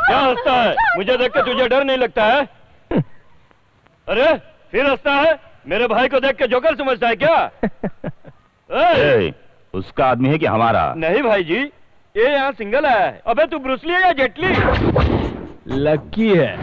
क्या हंसता है? मुझे देख के तुझे डर नहीं लगता है? अरे फिर हंसता है? मेरे भाई को देख के जोकर समझता है क्या? उसका आदमी है कि हमारा? नहीं भाई जी, ये यहाँ सिंगल आया है। अबे तू ब्रूसली है या जेटली? लकी है।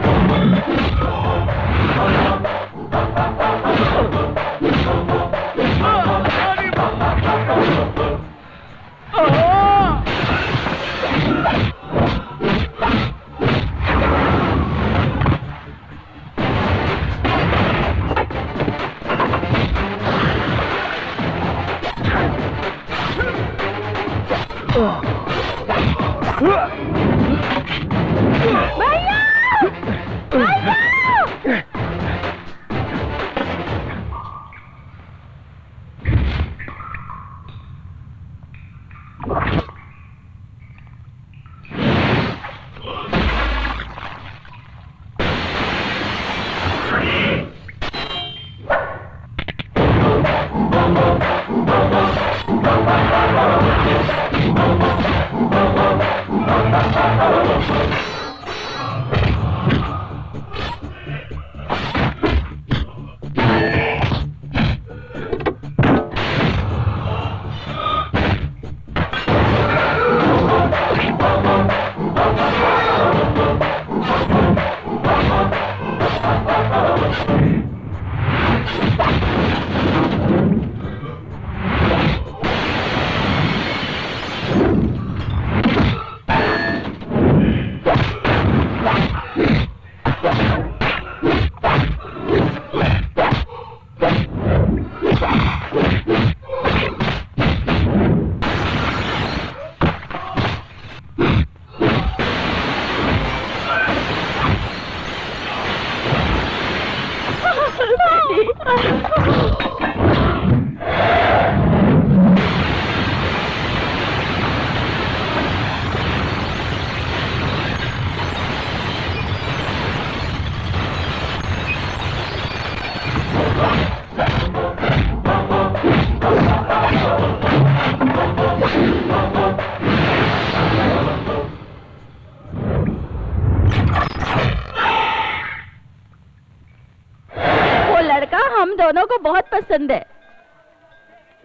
दोनों को बहुत पसंद है।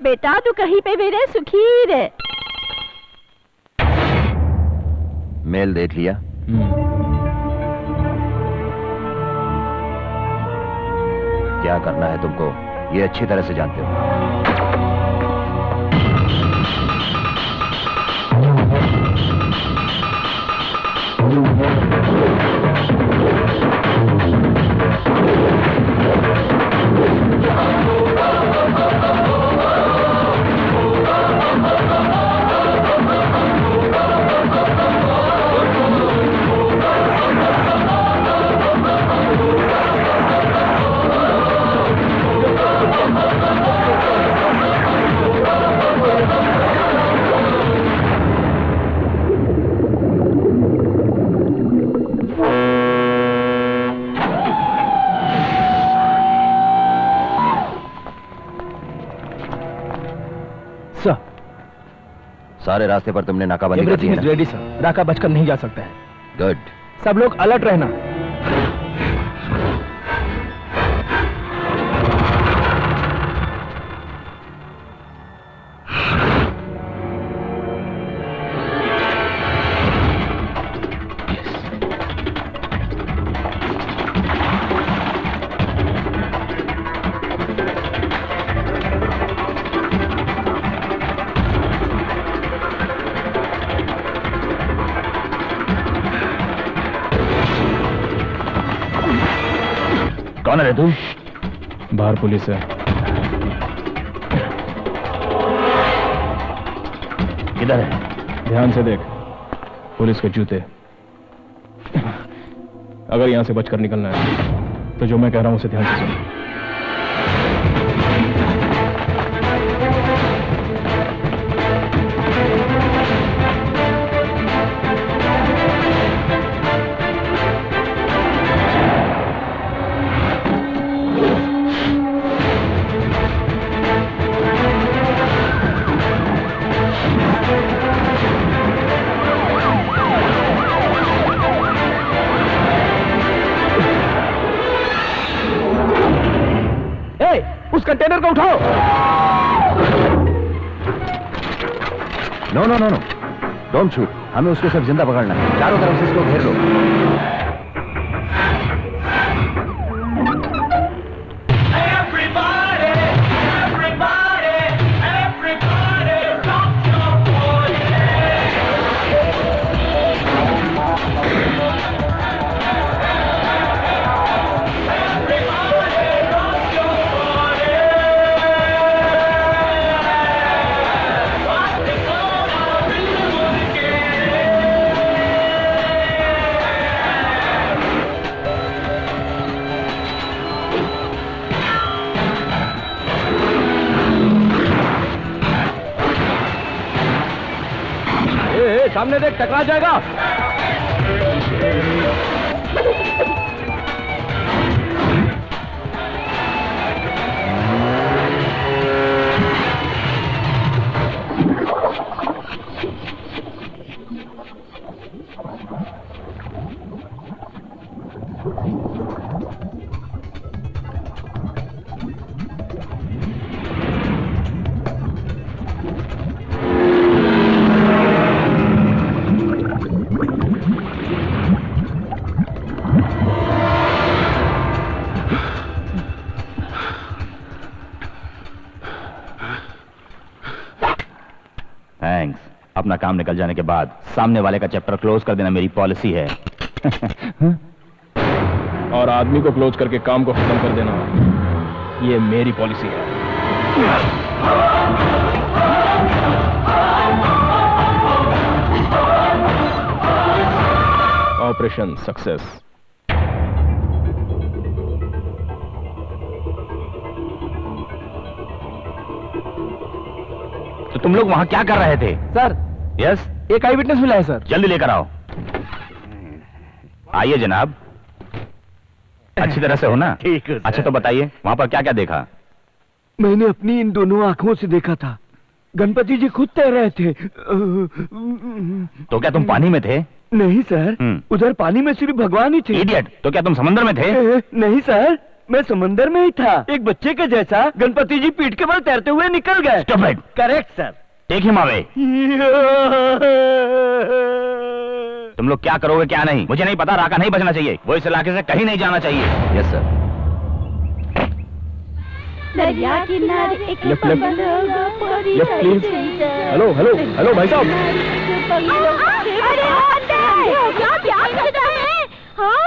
बेटा तू कहीं पे भी रहे, सुखी रहे। मेल देख लिया? क्या करना है तुमको ये अच्छी तरह से जानते हो। सारे रास्ते पर तुमने नाकाबंदी कर दी है ना? रेडी सर, राका बचकर नहीं जा सकता है। गुड। सब लोग अलर्ट रहना। कौन है तू? बाहर पुलिस है। किधर है? ध्यान से देख, पुलिस के जूते। अगर यहां से बचकर निकलना है तो जो मैं कह रहा हूं उसे ध्यान से सुन। तस्कर को उठाओ। No no no no, don't shoot. हमें उसको सिर्फ जिंदा पकड़ना है। चारों तरफ से इसको घेर लो। सामने देख, टकरा जाएगा। थैंक्स। अपना काम निकल जाने के बाद सामने वाले का चैप्टर क्लोज कर देना मेरी पॉलिसी है। और आदमी को क्लोज करके काम को खत्म कर देना, ये मेरी पॉलिसी है। Operation success. तो तुम लोग वहां क्या कर रहे थे? सर, यस, एक आई विटनेस मिला है सर। जल्दी लेकर आओ। आइए जनाब। अच्छी तरह से हो ना? ठीक है। अच्छा तो बताइए वहां पर क्या क्या देखा? मैंने अपनी इन दोनों आंखों से देखा था, गणपति जी खुद तैर रहे थे। तो क्या तुम पानी में थे? नहीं सर, उधर पानी में सिर्फ भगवान ही थे। इडियट, तो क्या तुम समंदर में थे? नहीं सर, मैं समंदर में ही था। एक बच्चे के जैसा गणपति जी पीठ के बल तैरते हुए निकल गए। Stupid! Correct sir. Take him away. तुम लोग क्या करोगे क्या नहीं मुझे नहीं पता। राका नहीं बचना चाहिए, वो इस इलाके से कहीं नहीं जाना चाहिए। Yes sir. दरिया किनारे एक लेफ्ट, बंगलो गोरी left, please. Hello hello hello भाई साहब। अरे क्या प्यार कर रहे हैं? हाँ?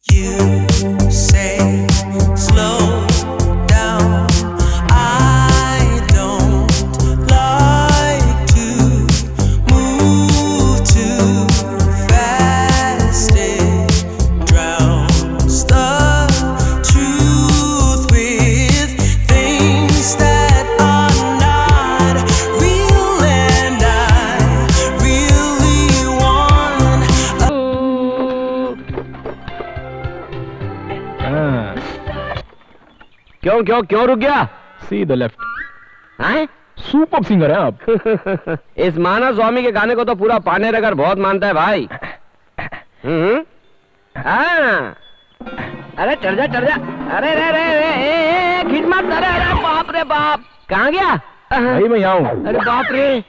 You say slow down. I don't like to move too fast. It drowns the truth with things that are not real, and I really want. क्यों रुक गया? See the left. हैं? सुपर सिंगर है आप। इस मानव स्वामी के गाने को तो पूरा पाने नगर बहुत मानता है भाई। हाँ। अरे चढ़ जा। अरे रे खींच मत। अरे बाप रे बाप, कहाँ गया? भाई मैं यहाँ हूँ। अरे बाप रे,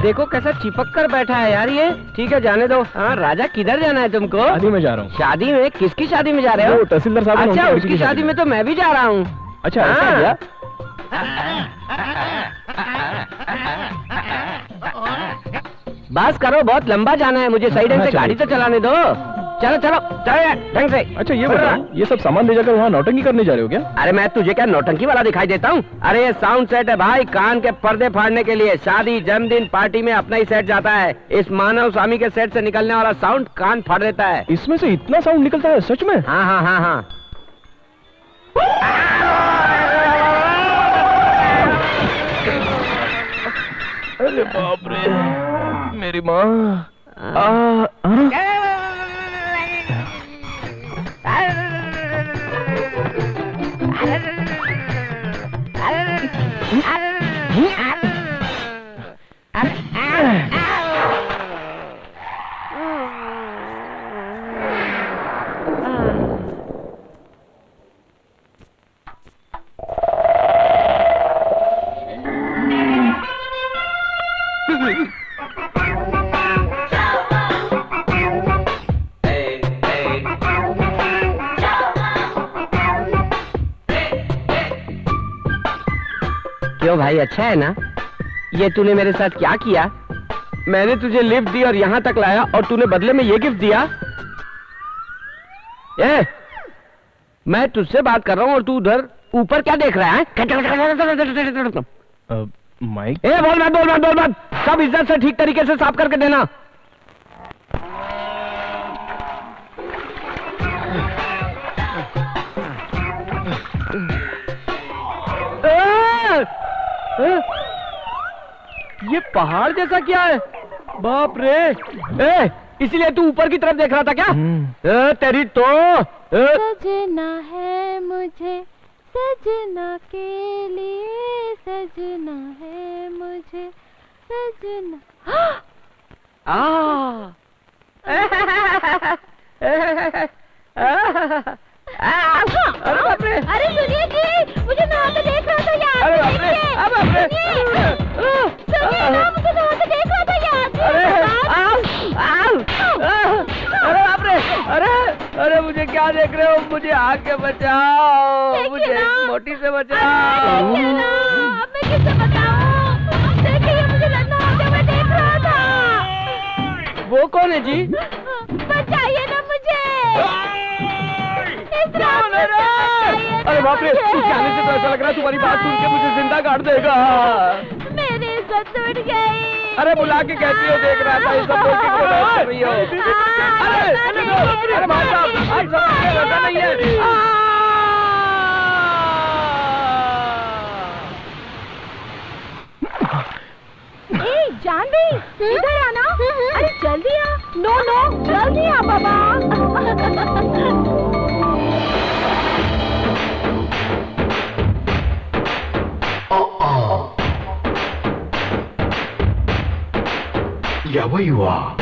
देखो कैसा चिपक कर बैठा है यार ये। ठीक है जाने दो। हाँ राजा, किधर जाना है तुमको? शादी में जा रहा हूँ। शादी में? किसकी शादी में जा रहे हो? वो तहसीलदार साहब अच्छा, उसकी शादी में तो मैं भी जा रहा हूँ। अच्छा ऐसा है क्या? बस करो, बहुत लंबा जाना है मुझे। सही ढंग से गाड़ी तो चलाने दो। चलो ढंग से। अच्छा ये बताओ, ये सब सामान ले जाकर वहाँ नौटंकी करने जा रहे हो क्या? अरे मैं तुझे क्या नौटंकी वाला दिखाई देता हूँ? अरे ये साउंड सेट है भाई, कान के पर्दे फाड़ने के लिए। शादी, जन्मदिन, पार्टी में अपना ही सेट जाता है। इस मानव स्वामी के सेट से निकलने वाला साउंड कान फाड़ देता है। इसमें से इतना साउंड निकलता है सच में? हाँ। अरे बाप रे, मेरी माँ। क्यों भाई, अच्छा है ना? ये तूने मेरे साथ क्या किया? मैंने तुझे लिफ्ट दी और यहाँ तक लाया और तूने बदले में ये गिफ्ट दिया? मैं तुझसे बात कर रहा हूँ और तू उधर ऊपर क्या देख रहा है? माइक, बोल मत। सब इज्जत से ठीक तरीके से साफ करके देना। ये पहाड़ जैसा क्या है? बाप रे! इसीलिए तू ऊपर की तरफ देख रहा था क्या? तेरी तो सजना है मुझे, सजना के लिए सजना है मुझे, सजना। अरे बाप रे! अरे सुनिए जी, मुझे नहाते देख रहा था यार। अरे बाप रे! सुनिए ना, मुझे नहाते देख रहा था यार। अरे बाप रे! अरे मुझे क्या देख रहे हो? मुझे आके बचाओ, मुझे मोटी से बचाओ। अब मैं किससे बताऊं? देखिए, मुझे नहाते हुए देख रहा था। वो कौन है जी? बचाइए ना मुझे। अरे बाप रे! उसके आने से तो ऐसा लग रहा है तुम्हारी बात सुन के मुझे जिंदा काट देगा। मेरी इज्जत टूट गई। अरे बुला के कहती हो, देख रहा था, ये सब बोल के क्यों बात कर रही हो? अरे भाई साहब, आप समझते हो, ऐसा नहीं है। जानवी, इधर आना। अरे जल्दी आ। नो जल्दी आ बाबा। Yeah, where you are?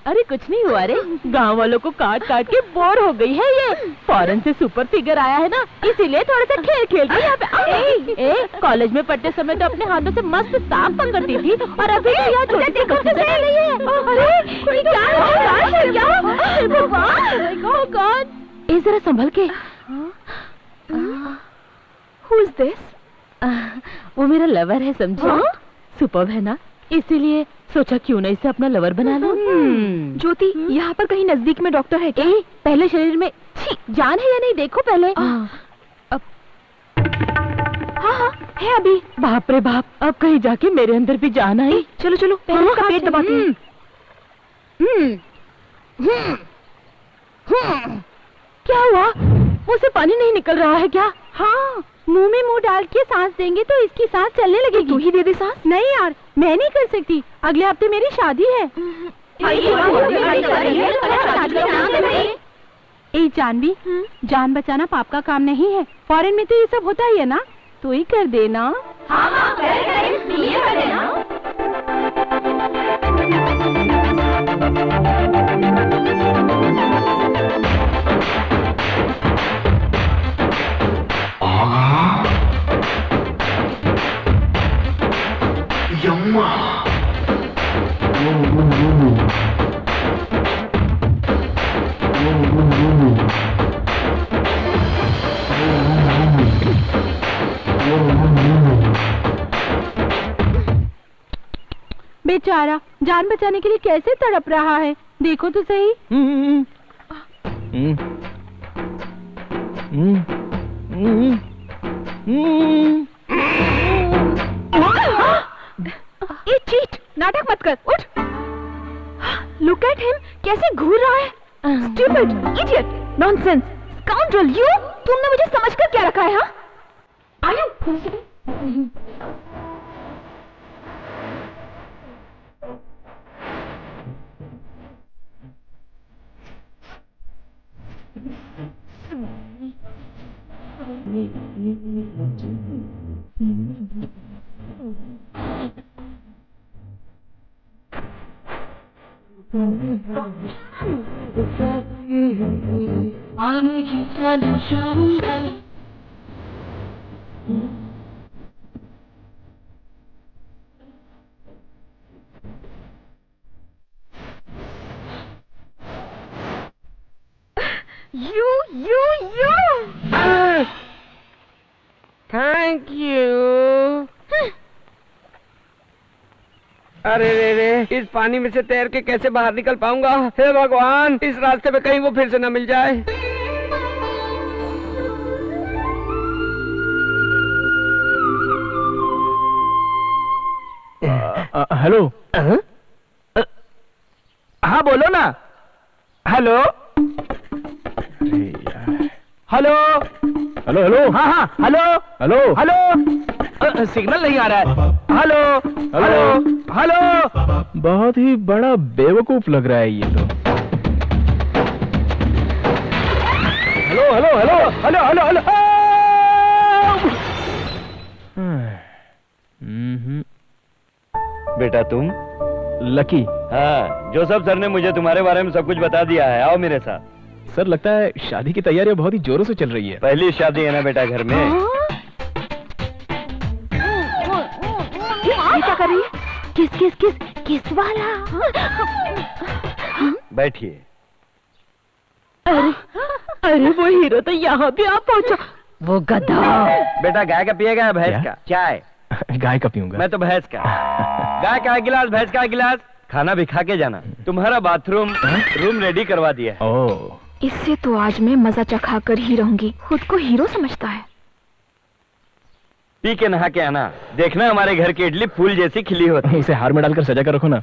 अरे कुछ नहीं हुआ रे, गांव वालों को काट काट के बोर हो गई है ये। फॉरेन से सुपर फिगर आया है ना, इसीलिए थोड़ा सा खेल खेल के यहाँ पे। कॉलेज में पढ़ते समय तो अपने हाथों से मस्त सांप पकड़ती थी, और अभी तो यहाँ छोटी सी बच्ची बना रही है। अरे क्या? जरा संभल के। Who is this? वो मेरा लवर है, समझे? सुपर है ना, इसीलिए सोचा क्यों ना इसे अपना लवर बना लो। ज्योति, यहाँ पर कहीं नजदीक में डॉक्टर है क्या? पहले शरीर में जान है या नहीं देखो पहले। हाँ है अभी। बाप रे बाप, अब कहीं जाके मेरे अंदर भी जान आई। चलो पहले उसका पेट दबाते हैं। क्या हुआ? मुंह से पानी नहीं निकल रहा है क्या? हाँ, मुंह में मुंह डाल के सांस देंगे तो इसकी सांस चलने लगेगी। तू ही दे दे सांस। नहीं यार, मैं नहीं कर सकती, अगले हफ्ते मेरी शादी है। ए जानवी, जान बचाना पाप का काम नहीं है। फॉरेन में तो ये सब होता ही है ना, तो ही कर देना। बेचारा जान बचाने के लिए कैसे तड़प रहा है, देखो तो सही। ये चीट, नाटक मत कर, उठ। लुक एट हिम, कैसे घूर रहा है। Stupid, idiot, nonsense, scoundrel, you. तुमने मुझे समझकर क्या रखा है? हाँ, थैंक यू। अरे रे, इस पानी में से तैर के कैसे बाहर निकल पाऊंगा? हे भगवान, इस रास्ते पे कहीं वो फिर से न मिल जाए। हेलो। हाँ बोलो ना। Hello hello hello hello. हाँ हाँ हेलो हेलो हेलो। सिग्नल नहीं आ रहा है। Hello hello hello. बहुत ही बड़ा बेवकूफ लग रहा है ये तो। Hello hello hello hello hello hello. बेटा तुम? लकी। हाँ, जोसेफ सर ने मुझे तुम्हारे बारे में सब कुछ बता दिया है। आओ मेरे साथ। सर लगता है शादी की तैयारियां बहुत ही जोरों से चल रही है। पहली शादी है ना बेटा घर में। ये क्या कर रही है? किस किस किस किस वाला? बैठिए। अरे अरे वो हीरो तो यहाँ भी आ पहुँचा। वो गधा। बेटा गाय का पिएगा या भैंस क्या? का? चाय। गाय का पीऊंगा। मैं तो भैंस का। गाय का गिलास, भैंस का गिलास। खाना भी खा के जाना। तुम्हारा बाथरूम रूम रेडी करवा दिया है। ओह, इससे तो आज मैं मजा चखा कर ही रहूंगी। खुद को हीरो समझता है। पी के नहा के आना। देखना हमारे घर की इडली फूल जैसी खिली होती है। इसे हार में डालकर सजा कर रखो ना।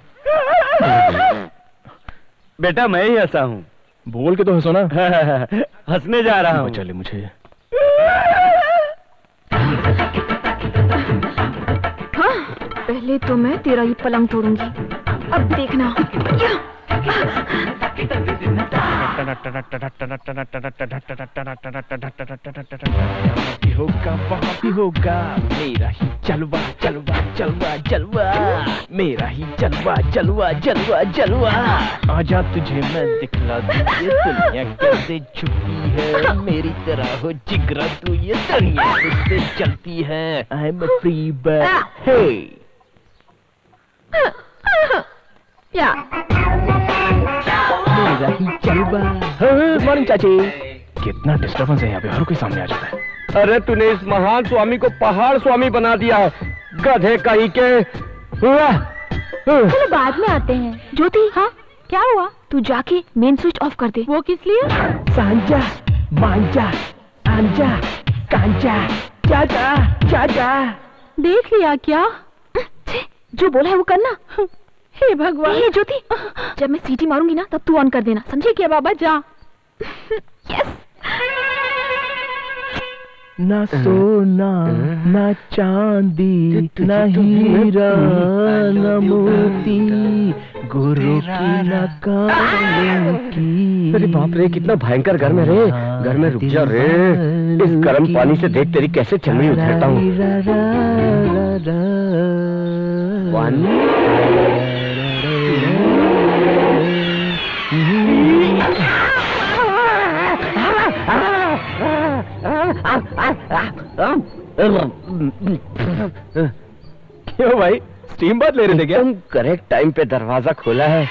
बेटा मैं ही हंसा हूँ। बोल के तो हंसो ना। हंसने जा रहा हूँ। चले मुझे। हाँ, पहले तो मैं तेरा ही पलंग तोड़ूंगी। अब देखना। होगा वहाँ भी होगा मेरा ही जलवा जलवा जलवा जलवा। मेरा ही जलवा जलवा जलवा जलवा। आजा तुझे मैं दिखला दूं ये दुनिया कैसे छुपी है। मेरी तरह हो जिगरा तू ये दुनिया उससे चलती है। I am a free bird. Hey या मेरा ही जलवा। गुड मॉर्निंग चाची। कितना डिस्टर्बेंस है यहाँ पे, हर कोई सामने आ जाता है। अरे तूने इस महान स्वामी को पहाड़ स्वामी बना दिया है, गधे कहीं के। चलो बाद में आते हैं। ज्योति, हाँ क्या हुआ? तू जाके मेन स्विच ऑफ कर दे। वो किस लिए? सांजा मांजा आंजा कांजा चाचा चाचा। देख लिया क्या? जो बोला है वो करना। हे भगवान। ये ज्योति, जब मैं सीटी मारूंगी ना तब तू ऑन कर देना, समझे? क्या बाबा जा। यस। ना सोना ना चांदी ना हीरा ना मोती गुरु की ना कालों की। अरे बाप रे, कितना भयंकर घर में रे। घर में रुक जा रे। इस गर्म पानी से देख तेरी कैसे चमड़ी उतरता हूँ। क्यों भाई, स्टीम बात ले रहे थे क्या? तुम करेक्ट टाइम पे दरवाजा खोला है।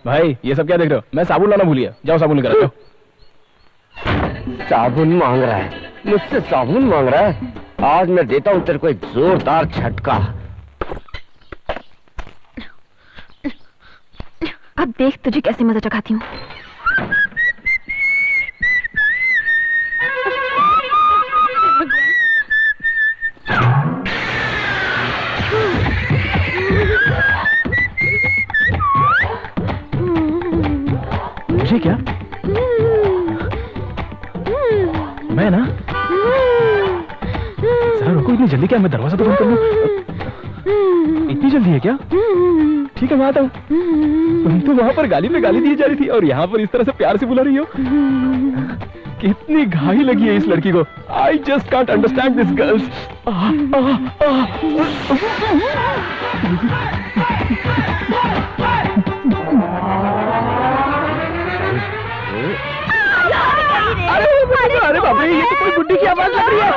भाई ये सब क्या देख रहे हो? मैं साबुन लाना भूल गया। जाओ साबुन लेकर आओ। साबुन मांग रहा है, मुझसे साबुन मांग रहा है। आज मैं देता हूँ तेरे को एक जोरदार झटका। अब देख तुझे कैसे मजा चखाती हूँ। मुझे क्या? मैं ना जरा रुको, इतनी जल्दी क्या? मैं दरवाजा तो बंद कर लूं। इतनी जल्दी है क्या? ठीक है मैं आता हूँ। तुम तो वहाँ पर गाली पे गाली दी जा रही थी और यहाँ पर इस तरह से प्यार से बुला रही हो। कितनी घाई लगी है इस लड़की को। I just can't understand this girls. अरे बाप रे, ये तो कोई बुड्ढी की आवाज लग रही है।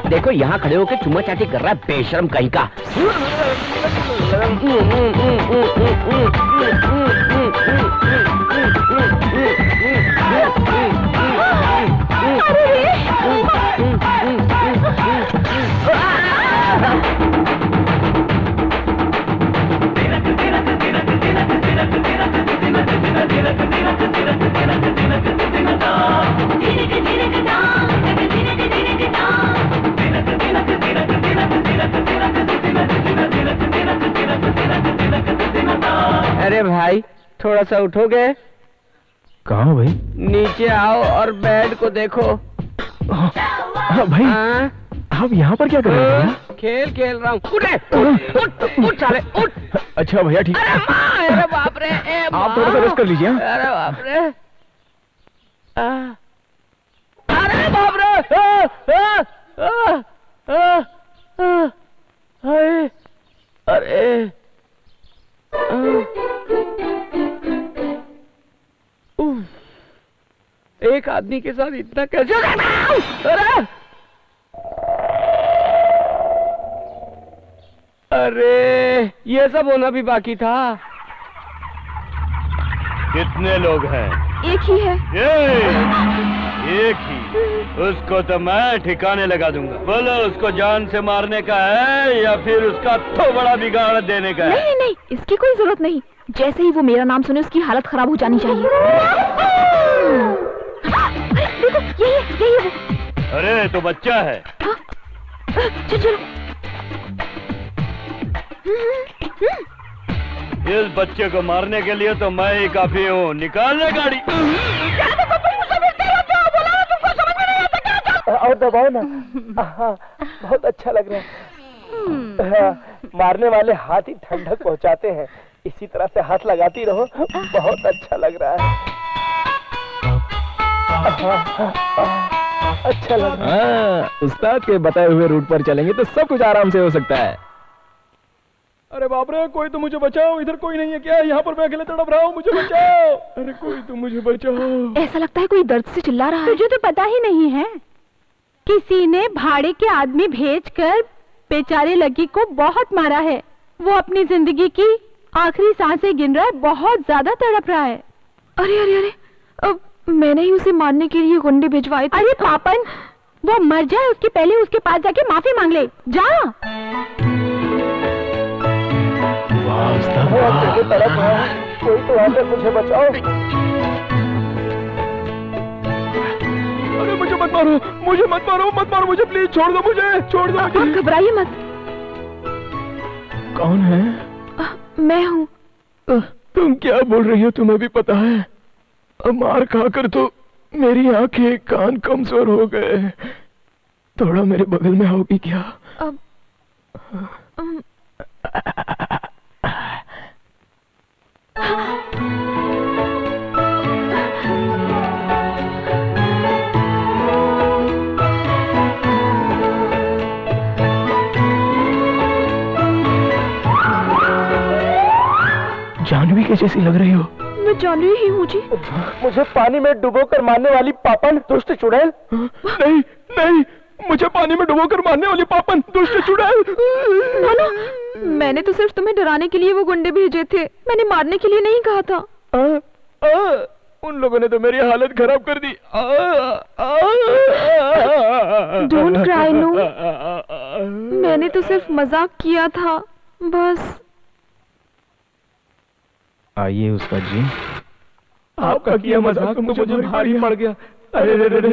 देखो यहाँ खड़े होकर चुम्मा चाटी कर रहा है बेशरम कहीं का। अरे भाई थोड़ा सा उठोगे? कहाँ हो भाई? नीचे आओ और बेड को देखो। हाँ भाई, आप यहाँ पर क्या कर रहे हैं? खेल खेल रहा हूँ। उठ साले उठ। अच्छा भैया ठीक। अरे बाप रे, आप थोड़ा सा रेस्ट कर लीजिए। अरे बाप रे, अरे बाप रे, अरे एक आदमी के साथ इतना कैसे? अरे ये सब होना भी बाकी था। कितने लोग हैं? एक ही है। एक ही। उसको तो मैं ठिकाने लगा दूंगा। बोलो उसको जान से मारने का है या फिर उसका तो बड़ा बिगाड़ देने का है? नहीं नहीं, इसकी कोई जरूरत नहीं। जैसे ही वो मेरा नाम सुने उसकी हालत खराब हो जानी चाहिए। देखो यही वो। अरे तो बच्चा है। चलो चलो। इस बच्चे को मारने के लिए तो मैं ही काफी हूँ। निकालने गाड़ी। और दबाओ ना। बहुत अच्छा लग रहा है। मारने वाले हाथ ही ठंडक पहुंचाते हैं। इसी तरह से हाथ लगाती रहो, बहुत अच्छा लग रहा है। अच्छा लग रहा है। उस्ताद के बताए हुए रूट पर चलेंगे तो सब कुछ आराम से हो सकता है। अरे बाप रे, कोई तो मुझे बचाओ। इधर कोई नहीं है क्या? यहाँ पर मैं अकेले तड़प रहा हूँ, मुझे बचाओ। अरे कोई तो मुझे बचाओ। ऐसा लगता है कोई दर्द से चिल्ला रहा है। तुझे तो पता ही नहीं है, किसी ने भाड़े के आदमी भेजकर बेचारे लकी को बहुत मारा है। वो अपनी जिंदगी की आखिरी सांसें गिन रहा है, बहुत ज्यादा तड़प रहा है। अरे अरे अरे, अब मैंने ही उसे मारने के लिए गुंडे भिजवाए थे। अरे पापन, वो मर जाए उसके पहले उसके पास जाके माफी मांग ले। जा। कोई तो आकर मुझे बचाओ। अरे मुझे मत मारो, मुझे मत मारो, मत मारो मुझे, प्लीज छोड़ दो मुझे, छोड़ दो मुझे। आप घबराइए मत। कौन है? मैं हूँ। तुम क्या बोल रही हो? तुम्हें भी पता है मार खाकर तो मेरी आंखें कान कमजोर हो गए। थोड़ा मेरे बगल में आओगी क्या? अब जानवी के जैसी लग रही हो। मैं जानवी ही हूँ जी। मुझे पानी में डुबोकर मारने वाली पापन, दुष्ट चुड़ैल। नहीं नहीं, मुझे पानी में डुबोकर मारने वाली पापन, दुष्ट चुड़ैल। मैंने तो सिर्फ तुम्हें डराने के लिए वो गुंडे भेजे थे, मैंने मारने के लिए नहीं कहा था। उन लोगों ने तो मेरी हालत खराब कर दी। डोंट क्राई नो, मैंने तो सिर्फ मजाक किया था बस। आइए उस्ताद जी। आपका किया मजाक तो मुझे भारी पड़ गया। अरे रे रे,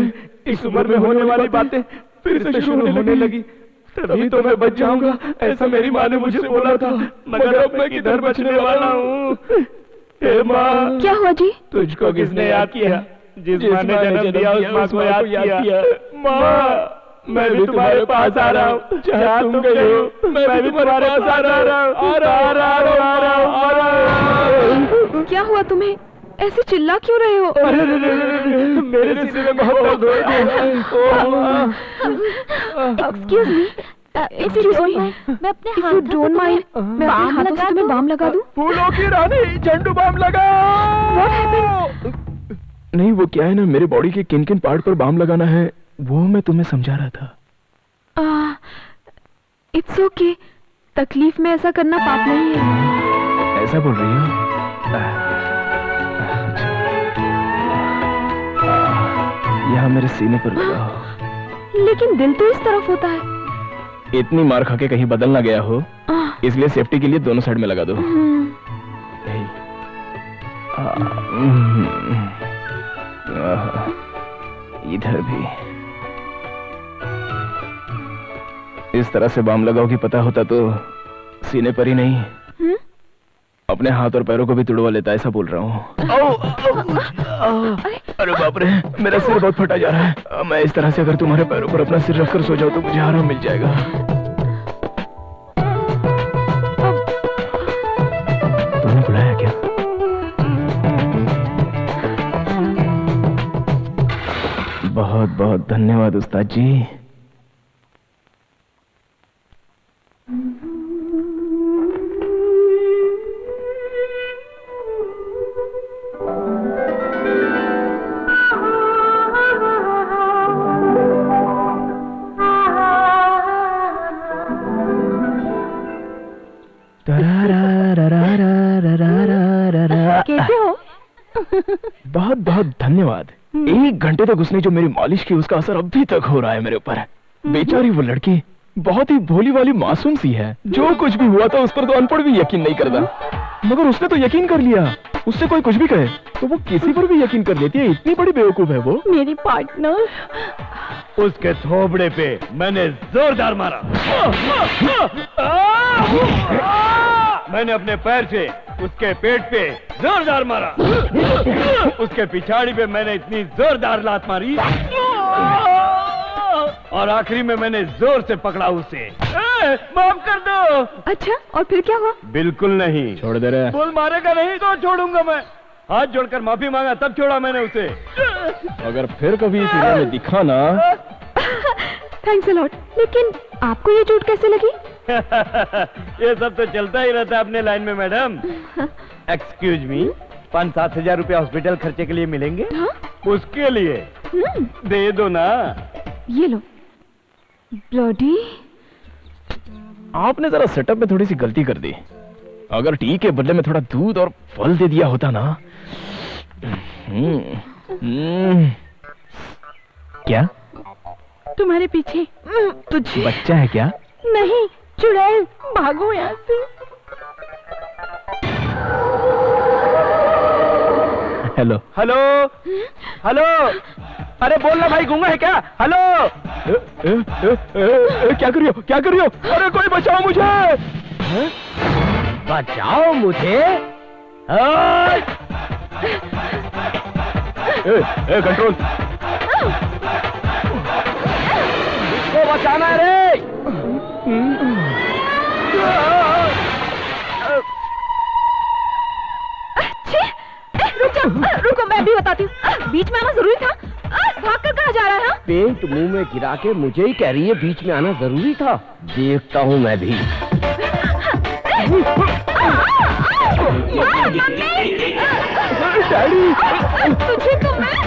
इस उम्र में होने वाली बातें फिर से शुरू होने लगी। तभी तो मैं बच जाऊंगा, ऐसा मेरी माँ ने मुझे बोला था, मगर अब मैं किधर बचने वाला हूँ। हे माँ, क्या हुआ जी? तुझको किसने याद किया? जिस माँ ने जन्म दिया उस माँ को याद किया। माँ, मैं भी तुम्हारे पास आ रहा हूँ, जहाँ तुम गई हो मैं भी तुम्हारे पास आ रहा हूँ। क्या हुआ तुम्हें? ऐसे चिल्ला क्यों रहे हो? अरे मेरे सीने में बहुत दर्द हो रहा है। एक्सक्यूज मी, एक्सक्यूज मी, मैं अपने इफ यू हाथों डोंट माइंड, मैं अपने हाथों से तुम्हें बाम लगा दूं? फूलों की रानी, झंडू बाम लगा। What happened? नहीं, वो क्या है ना, मेरे बॉडी के किन किन पार्ट पर बाम लगाना है वो मैं तुम्हें समझा रहा था। इट्स ओके, तकलीफ में ऐसा करना पाप नहीं है। ऐसा बोल रही हो? यहाँ मेरे सीने पर लगाओ। लेकिन दिल तो इस तरफ होता है। इतनी मार खा के कहीं बदल ना गया हो, इसलिए सेफ्टी के लिए दोनों साइड में लगा दो। इधर भी इस तरह से बाम लगाओ कि पता होता तो सीने पर ही नहीं अपने हाथ और पैरों को भी तुड़वा लेता, ऐसा बोल रहा हूँ। अरे बाप रे, मेरा सिर बहुत फटा जा रहा है। मैं इस तरह से अगर तुम्हारे पैरों पर अपना सिर रखकर सो जाऊं तो मुझे आराम मिल जाएगा। तुमने बुलाया क्या? बहुत बहुत धन्यवाद उस्ताद जी। कैसे हो? बहुत बहुत धन्यवाद। 1 घंटे तक उसने जो मेरी मालिश की उसका असर अभी तक हो रहा है मेरे ऊपर। बेचारी वो लड़की बहुत ही भोली वाली मासूम सी है। जो कुछ भी हुआ था उस पर तो अनपढ़ भी यकीन नहीं करता, मगर उसने तो यकीन कर लिया। उससे कोई कुछ भी कहे तो वो किसी पर भी यकीन कर लेती है। इतनी बड़ी बेवकूफ है वो। मेरी पार्टनर। उसके थोबड़े पे मैंने जोरदार मारा। मैंने अपने पैर से उसके पेट पे जोरदार मारा। उसके पिछाड़ी पे मैंने इतनी जोरदार लात मारी और आखिरी में मैंने जोर से पकड़ा उसे। माफ कर दो। अच्छा, और फिर क्या हुआ? बिल्कुल नहीं। छोड़ दे रहे। बोल मारेगा नहीं तो छोड़ूंगा मैं। हाथ जोड़कर माफी मांगा तब छोड़ा मैंने उसे। अगर फिर कभी इस एरिया में दिखा ना। Thanks a lot. लेकिन आपको ये चोट कैसे लगी? ये सब तो चलता ही रहता है अपने लाइन में मैडम। एक्सक्यूज मी, 5-7 हजार रुपया हॉस्पिटल खर्चे के लिए मिलेंगे? हाँ? उसके लिए दे दो ना। ये लो। ब्लडी, आपने जरा सेटअप में थोड़ी सी गलती कर दी। अगर टी के बदले में थोड़ा दूध और फल दे दिया होता ना। क्या? तुम्हारे पीछे। तुझे बच्चा है क्या? नहीं, चुड़ैल। भागो यहाँ से। Hello hello hello. अरे बोलना भाई, गूंगा है क्या? हेलो। क्या कर रही हो? क्या कर रही हो? अरे कोई बचाओ मुझे। बचाओ मुझे? कंट्रोल। इसको बचाना है रे। रुको, मैं भी बताती हूँ। बीच में आना जरूरी था? भागकर कहाँ जा रहा है? पेंट मुंह में गिरा के मुझे ही कह रही है बीच में आना जरूरी था। देखता हूँ मैं भी। डैडी, तुझे तो मैं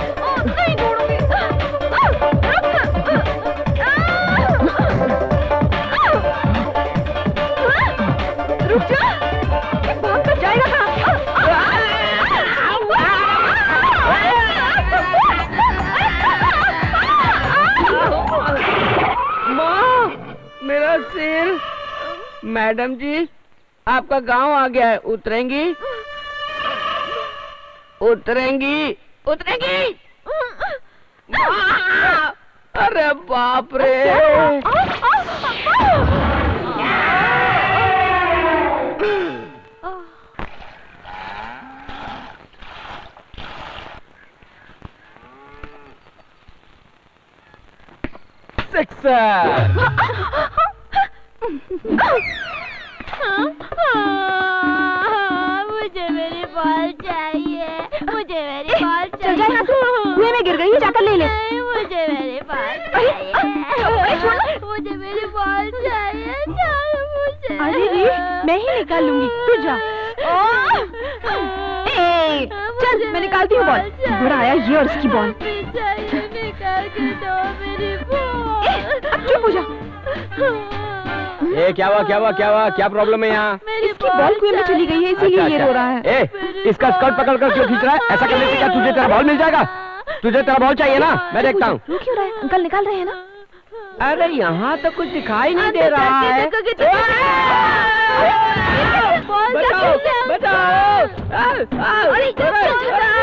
नहीं छोड़ूंगी। रुक जा, भाग कर जाएगा कहाँ? माँ, मेरा सिर। मैडम जी, आपका गांव आ गया है, उतरेंगी? उतरेंगी उतरेंगी। अरे बाप रे। मुझे मेरी बॉल चाहिए, मुझे मेरी बॉल चल जा चाहिए। यहाँ से, कुएं में गिर गई है, जाकर ले ले। नहीं, मुझे मेरी बॉल चाहिए, मुझे मेरी बॉल चाहिए, मुझे। अरे रे, मैं ही निकाल लूंगी, तू जा। ए, चल मैं निकालती हूँ बॉल। बुरा आया ये और इसकी बॉल। निकाल के दो मेरी बॉल। अब चुप हो जा। ए क्या हुआ क्या हुआ क्या हुआ, क्या प्रॉब्लम है यहाँ? इसकी बॉल कुएं में चली गई है, इसीलिए ये रो रहा है। ए, इसका स्कर्ट पकड़ कर क्यों खींच रहा है? ऐसा करने से क्या तुझे तेरा बॉल मिल जाएगा? तुझे तेरा बॉल चाहिए ना? मैं देखता हूँ। रो क्यों रहा है? अंकल निकाल रहे हैं ना। अरे यहाँ तो कुछ दिखाई नहीं दे रहा है। बचाओ बचाओ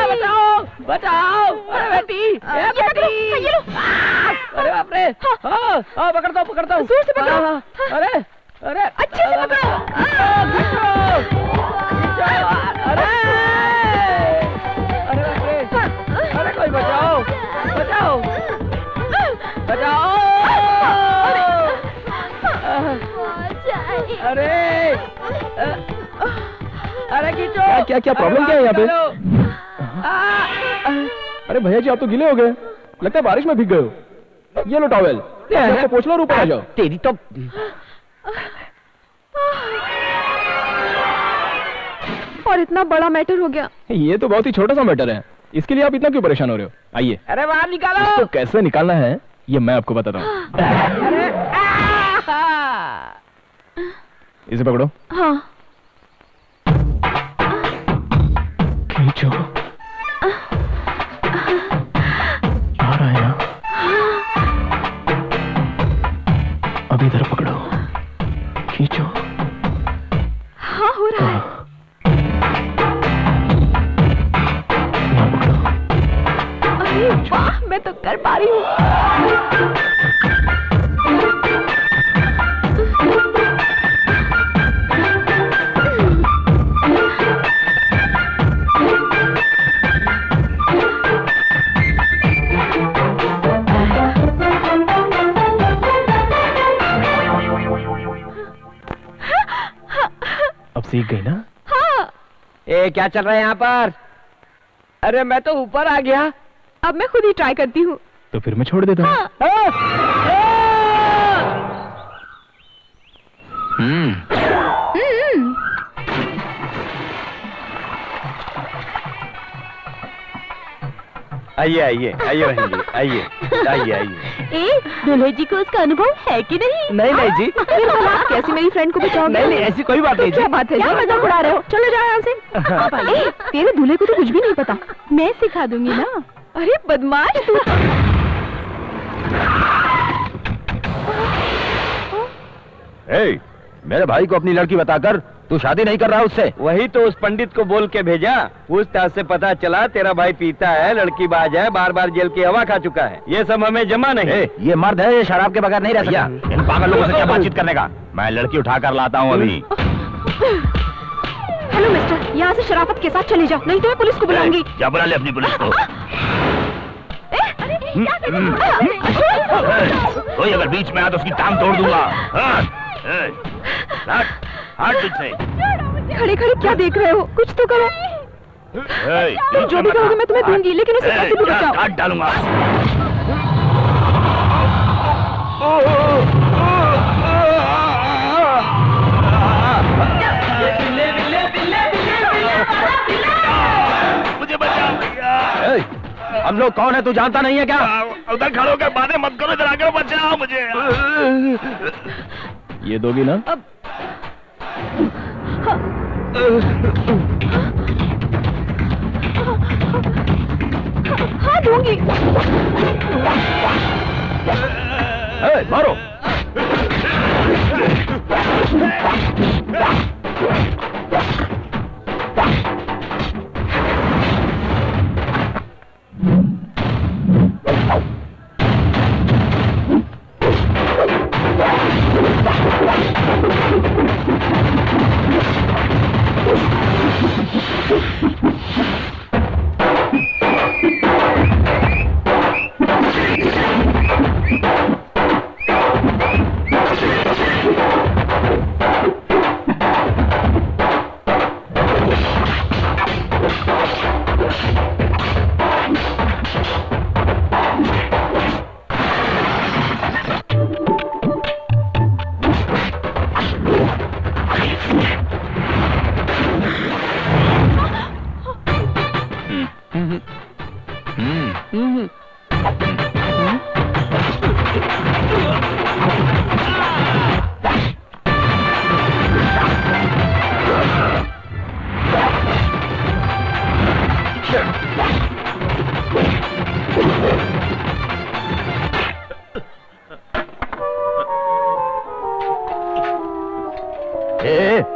बचाओ बचाओ। अरे बेटी अरे बाप रे। हाँ पकड़ता हूँ पकड़ता हूँ। जोर से पकड़ो। अरे अरे अच्छे से पकड़ो। अरे अरे बाप रे। अरे कोई बचाओ बचाओ बचाओ। अरे अरे खींचो। क्या क्या प्रॉब्लम क्या है यहाँ पे? अरे भैया जी आप तो गीले हो गए, लगता है बारिश में भीग गए हो। ये लो टॉवेल, आपको पोंछ लो और ऊपर आ जाओ। तेरी तो और इतना बड़ा मैटर हो गया। ये तो बहुत ही छोटा सा मैटर है, इसके लिए आप इतना क्यों परेशान हो रहे हो? आइए अरे बाहर निकालो। इसको कैसे निकालना है ये मैं आपको बताता हूँ। इसे पकड़ो। हाँ खींचो। आ रहा है ना? अब इधर पकड़ो, खींचो। हाँ हो रहा है। यहाँ पकड़ो। अरे वाह, मैं तो कर पा रही हूँ। अब सीख गई ना? हाँ ए क्या चल रहा है यहाँ पर? अरे मैं तो ऊपर आ गया। अब मैं खुद ही ट्राई करती हूँ। तो फिर मैं छोड़ देता हूँ। आइए आइए आइए बहन जी, आइए आइए आइए। ए, दूल्हे जी को उसका अनुभव है कि नहीं? नहीं नहीं जी। फिर भला आप कैसे मेरी फ्रेंड को बचाओगे? नहीं नहीं ऐसी कोई बात नहीं जी। क्या बात है? क्या मजाक उड़ा रहे हो? चलो जाओ यहाँ से। ए, तेरे दूल्हे को तो कुछ भी नहीं पता। मैं सिखा दूंगी ना। अरे बदमाश तू। ए, मेरे भाई को अपनी लड़की बताकर तू शादी नहीं कर रहा उससे? वही तो उस पंडित को बोल के भेजा। पूछताछ से पता चला तेरा भाई पीता है, लड़की बाज है, बार बार जेल की हवा खा चुका है। ये सब हमें जमा नहीं। ए, ये मर्द है, ये शराब के बगैर नहीं रह सकता। इन पागल लोगों से क्या बातचीत करने का? मैं लड़की उठा कर लाता हूँ अभी। हेलो मिस्टर, यहाँ से शराफत के साथ चले जाओ, नहीं तो मैं पुलिस को बुलाऊंगी। क्या बुला ले अपनी पुलिस को? कोई अगर बीच में आ तो उसकी टांग तोड़ दूंगा। हट तुझसे। खड़े खड़े क्या देख रहे हो? कुछ तो करो। जो भी करोगे मैं तुम्हें दूंगी, लेकिन उसे कैसे भी बचाओ। काट डालूंगा। मुझे बचाओ भैया। हम लोग कौन है तू जानता नहीं है क्या? उधर खड़े होकर बातें मत करो, इधर आकर बचाओ मुझे। ये दोगी ना? हाँ दूंगी। मारो।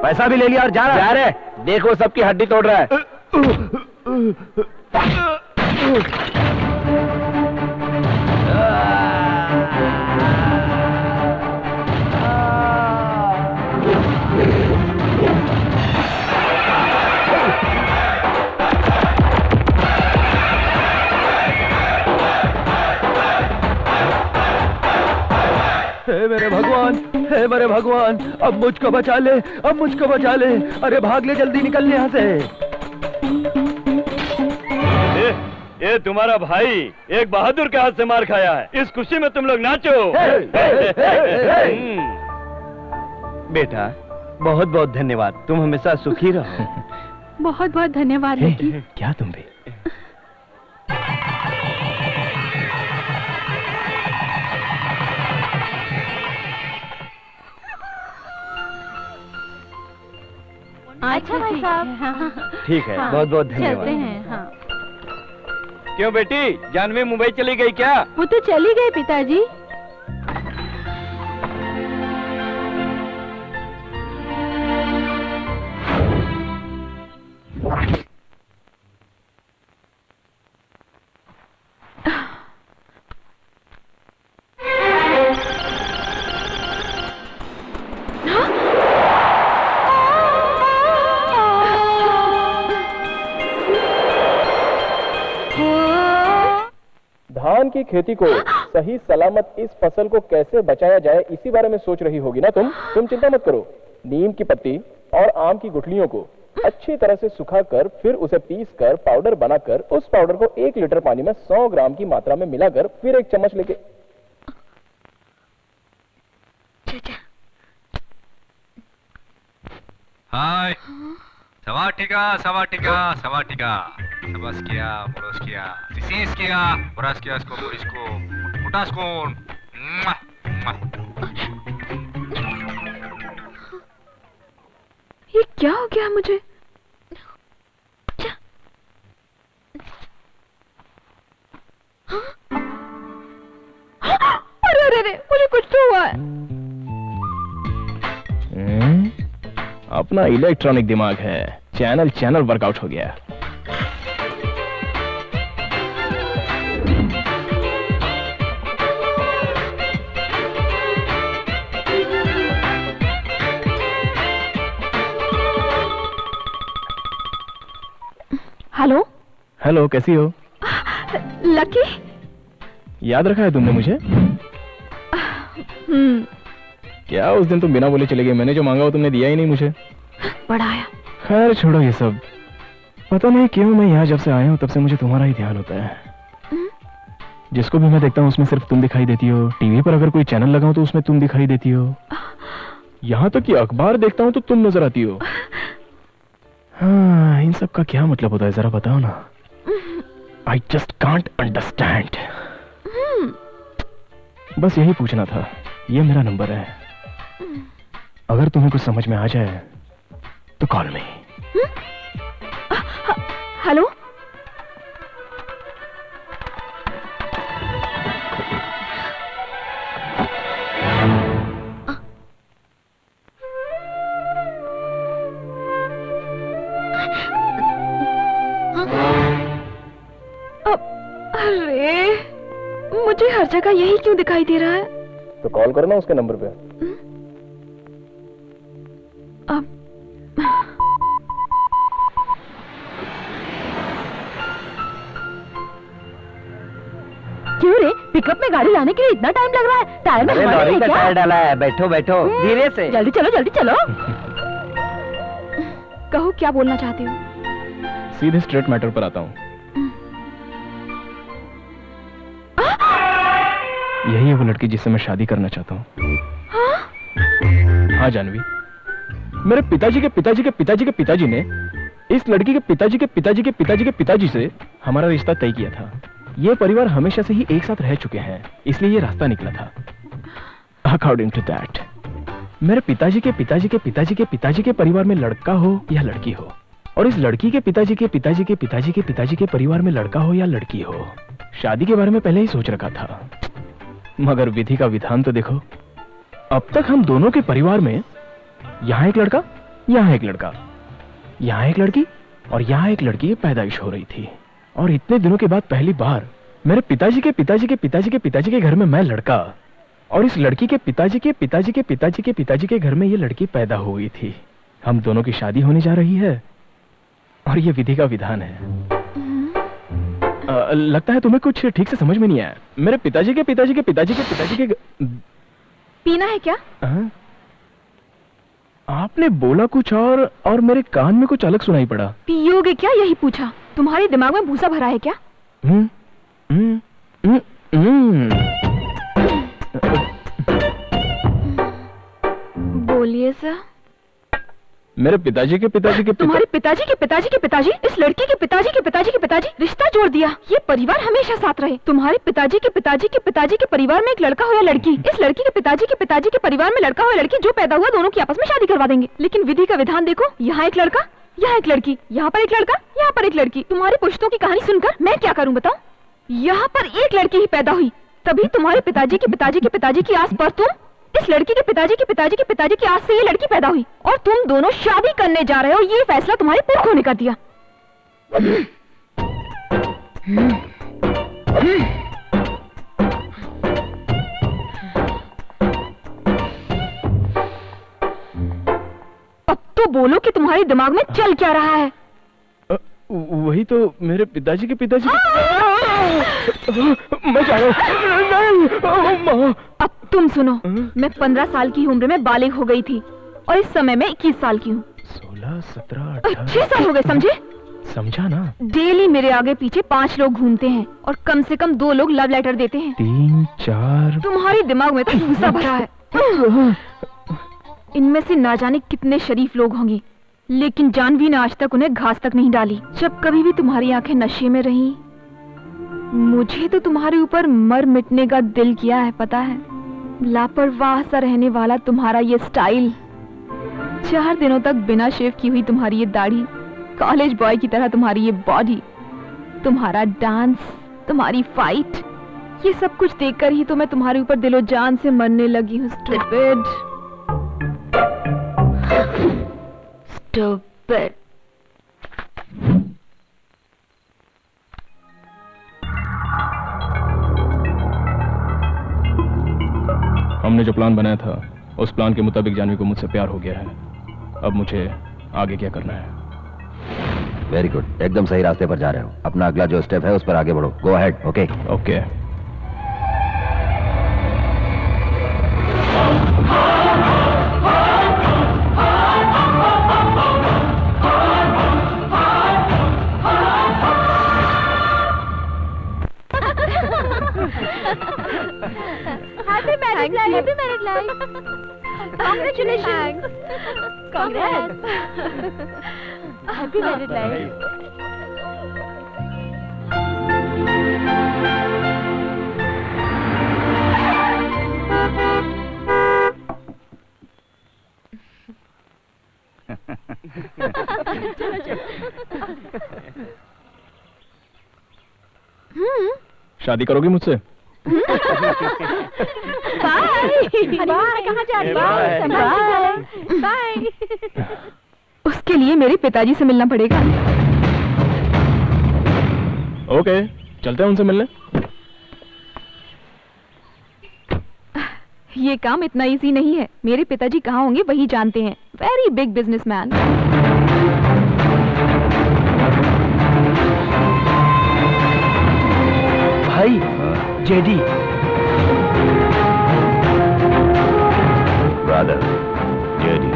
पैसा भी ले लिया और जा रहा है। देखो सबकी हड्डी तोड़ रहा है। हे मेरे भगवान, हे मेरे भगवान, अब मुझको बचा ले, अब मुझको बचा ले। अरे भाग ले, जल्दी निकल यहाँ से। ये तुम्हारा भाई एक बहादुर के हाथ से मार खाया है। इस खुशी में तुम लोग नाचो। बेटा बहुत बहुत धन्यवाद, तुम हमेशा सुखी रहो। बहुत बहुत धन्यवाद लकी। क्या तुम भी? अच्छा भाई साहब, ठीक है, बहुत बहुत चलते धन्यवाद। हैं। हाँ, क्यों बेटी, जानवी मुंबई चली गई क्या? वो तो चली गई पिताजी। धान की खेती को सही सलामत इस फसल को कैसे बचाया जाए, इसी बारे में सोच रही होगी ना तुम चिंता मत करो। नीम की पत्ती और आम की गुठलियों को अच्छी तरह से सुखाकर फिर उसे पीसकर पाउडर बनाकर उस पाउडर को 1 लीटर पानी में 100 ग्राम की मात्रा में मिलाकर फिर 1 चम्मच लेके हाय सवाटिका सवाटिका सवाटिका सबस्किया मोरस्किया सिसिस्किया मोरस्कियास्को मोरिस्को मुटास्कोन ये क्या हो गया मुझे? अरे अरे अरे, मुझे कुछ तो हुआ है। अपना इलेक्ट्रॉनिक दिमाग है, चैनल वर्कआउट हो गया। हेलो हेलो, कैसी हो? लकी, याद रखा है तुमने मुझे? क्या उस दिन तुम बिना बोले चले गए? मैंने जो मांगा वो तुमने दिया ही नहीं मुझे। बढ़ाया। खैर छोड़ो ये सब। पता नहीं क्यों मैं यहाँ जब से आया हूँ तब से मुझे तुम्हारा ही ध्यान होता है। जिसको भी मैं देखता हूँ उसमें सिर्फ तुम दिखाई देती हो। टीवी पर अगर कोई चैनल लगाऊं तो उसमें तुम दिखाई देती हो। यहाँ तक कि अखबार देखता हूँ तो तुम नजर आती हो। हाँ, इन सब का क्या मतलब होता है जरा बताओ ना। I just can't understand. बस यही पूछना था। ये मेरा नंबर है, अगर तुम्हें कुछ समझ में आ जाए तो कॉल मी। हेलो, अरे मुझे हर जगह यही क्यों दिखाई दे रहा है? तो कॉल करो ना उसके नंबर पे। क्यों रे, पिकअप में गाड़ी लाने के लिए इतना टाइम लग रहा है? टायर में हवा नहीं है क्या? टायर डाला है। बैठो बैठो धीरे से। जल्दी चलो, जल्दी चलो। कहो क्या बोलना चाहते हो? सीधे स्ट्रेट मैटर पर आता हूँ। यही है वो लड़की जिससे मैं शादी करना चाहता हूँ। हाँ जानवी, मेरे पिताजी के पिताजी के पिताजी के पिताजी ने इस लड़की के पिताजी के पिताजी के पिताजी के पिताजी से हमारा रिश्ता तय किया था। ये परिवार हमेशा से ही एक साथ रह चुके हैं, इसलिए ये रास्ता निकला था। अकॉर्डिंग टू दैट, मेरे पिताजी के पिताजी के पिताजी के पिताजी के परिवार में लड़का हो या लड़की हो, और इस लड़की के पिताजी के पिताजी के पिताजी के पिताजी के परिवार में लड़का हो या लड़की हो, शादी के बारे में पहले ही सोच रखा था। मगर विधि का विधान तो देखो। अब तक हम दोनों के परिवार में यहाँ एक लड़का यहाँ एक लड़का, यहाँ एक लड़की और यहाँ एक लड़की की पैदाइश हो रही थी। और इतने दिनों के बाद पहली बार मेरे पिताजी के पिताजी के पिताजी के पिताजी के घर में मैं लड़का, और इस लड़की के पिताजी के पिताजी के पिताजी के पिताजी के घर में ये लड़की पैदा हो गई थी। हम दोनों की शादी होने जा रही है और ये विधि का विधान है। लगता है तुम्हें कुछ ठीक से समझ में नहीं आया। मेरे पिताजी के पिताजी के पिताजी के पिताजी के पीना है क्या? आपने बोला कुछ और मेरे कान में कुछ अलग सुनाई पड़ा। पियोगे क्या, यही पूछा। तुम्हारे दिमाग में भूसा भरा है क्या? बोलिए सर। मेरे पिताजी के पिताजी के तुम्हारे पिताजी के पिताजी के पिताजी इस लड़की के पिताजी के पिताजी के पिताजी रिश्ता जोड़ दिया। ये परिवार हमेशा साथ रहे। तुम्हारे पिताजी के पिताजी के पिताजी के परिवार में एक लड़का हो या लड़की, इस लड़की के पिताजी के परिवार में लड़का हो या लड़की, जो पैदा हुआ दोनों की आपस में शादी करवा देंगे। लेकिन विधि का विधान देखो, यहाँ एक लड़का, यहाँ एक लड़की, यहाँ पर एक लड़का, यहाँ पर एक लड़की। तुम्हारी पुश्तों की कहानी सुनकर मैं क्या करूँ बताओ? यहाँ पर एक लड़की ही पैदा हुई, तभी तुम्हारे पिताजी के पिताजी के पिताजी की आस पर तुम, इस लड़की के पिताजी के पिताजी के पिताजी की आस से ये लड़की पैदा हुई, और तुम दोनों शादी करने जा रहे हो। ये फैसला तुम्हारे पुरखों ने कर दिया। अब तो बोलो कि तुम्हारे दिमाग में चल क्या रहा है? वही तो मेरे पिताजी के पिताजी मैं जा रहा हूँ। अब तुम सुनो, मैं 15 साल की उम्र में बालिग हो गई थी और इस समय मैं 21 साल की हूँ। 16, 17, 18 6 साल हो गए, समझे? समझा ना। डेली मेरे आगे पीछे 5 लोग घूमते हैं और कम से कम 2 लोग लव लेटर देते हैं। 3, 4। तुम्हारे दिमाग में तो भूसा भरा है। इनमें से ना जाने कितने शरीफ लोग होंगे, लेकिन जानवी ने आज तक उन्हें घास तक नहीं डाली। जब कभी भी तुम्हारी आंखें नशे में रहीं, मुझे तो तुम्हारे ऊपर मर मिटने का दिल किया है, पता है? लापरवाह सा रहने वाला तुम्हारा ये स्टाइल, 4 दिनों तक बिना शेव की हुई तुम्हारी ये दाढ़ी, कॉलेज बॉय की तरह तुम्हारी ये बॉडी, तुम्हारा डांस, तुम्हारी फाइट, ये सब कुछ देखकर ही तो मैं तुम्हारे ऊपर दिलो जान से मरने लगी हूँ। Stupid, stupid. हमने जो प्लान बनाया था उस प्लान के मुताबिक जानवी को मुझसे प्यार हो गया है। अब मुझे आगे क्या करना है? वेरी गुड, एकदम सही रास्ते पर जा रहे हो। अपना अगला जो स्टेप है उस पर आगे बढ़ो। Go ahead. Okay okay. Happy married life. Congratulations. Congrats. Happy married life. शादी करोगी मुझसे? कहाँ जा रही? बाय। उसके लिए मेरे पिताजी से मिलना पड़ेगा। ओके, चलते हैं उनसे मिलने। ये काम इतना इजी नहीं है। मेरे पिताजी कहाँ होंगे वही जानते हैं। Very big businessman. भाई, JD. Brother, JD.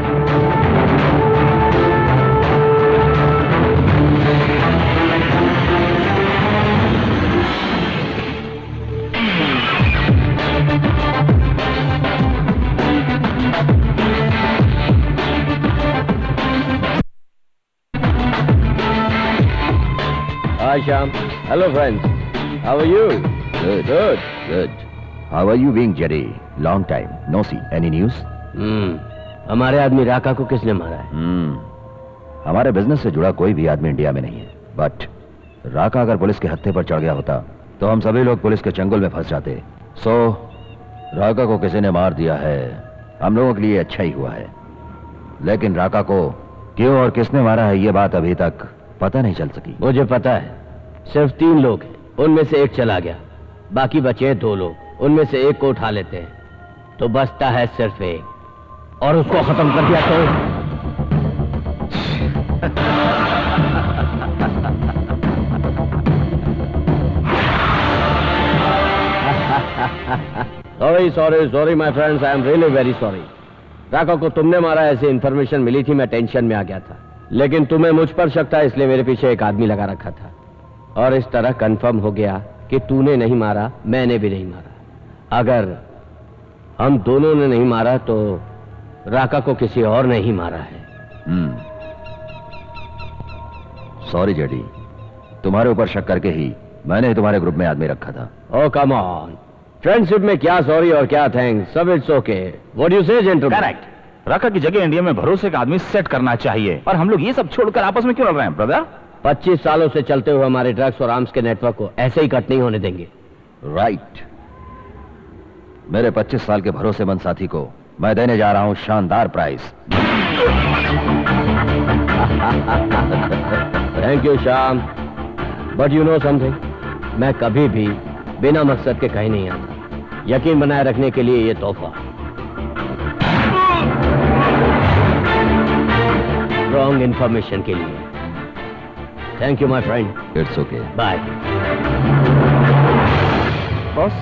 Hi, Sham. Hello, friends. How are you? Good, good, good. How are you being, Jerry? Long time, no see. Any news? हमारे आदमी राका को किसने मारा है? हमारे बिजनेस से जुड़ा कोई भी आदमी इंडिया में नहीं है। बट राका अगर पुलिस के हत्थे पर चढ़ गया होता तो हम सभी लोग पुलिस के चंगुल में फंस जाते। राका को किसी ने मार दिया है। हम लोगों के लिए अच्छा ही हुआ है। लेकिन राका को क्यों और किसने मारा है ये बात अभी तक पता नहीं चल सकी। मुझे पता है, सिर्फ 3 लोग हैं, उनमें से एक चला गया, बाकी बचे हैं 2 लोग, उनमें से एक को उठा लेते हैं, तो बचता है सिर्फ एक, और उसको खत्म कर दिया तो sorry my friends, I am really very sorry. Raka को तुमने मारा ऐसी इंफॉर्मेशन मिली थी, मैं टेंशन में आ गया था, लेकिन तुम्हें मुझ पर शक था, इसलिए मेरे पीछे एक आदमी लगा रखा था, और इस तरह कंफर्म हो गया कि तूने नहीं मारा, मैंने भी नहीं मारा। अगर हम दोनों ने नहीं मारा तो राका को किसी और ने ही मारा है। सॉरी जेडी, तुम्हारे ऊपर शक करके ही मैंने तुम्हारे ग्रुप में आदमी रखा था। ओ कम ऑन, फ्रेंडशिप में क्या सॉरी और क्या थैंक्स, सब इट्स ओके। व्हाट यू से जेंटलमैन? करेक्ट। राका की जगह इंडिया में भरोसे का आदमी सेट करना चाहिए, और हम लोग ये सब छोड़कर आपस में क्यों लड़ रहे हैं ब्रदर? 25 सालों से चलते हुए हमारे ड्रग्स और आर्म्स के नेटवर्क को ऐसे ही कट नहीं होने देंगे। राइट। मेरे 25 साल के भरोसेमंद साथी को मैं देने जा रहा हूं शानदार prize. Thank you Shyam, but you know something, मैं कभी भी बिना मकसद के कहीं नहीं आता। यकीन बनाए रखने के लिए ये तोहफा। रॉन्ग इंफॉर्मेशन के लिए thank you my friend. It's okay, bye. Boss,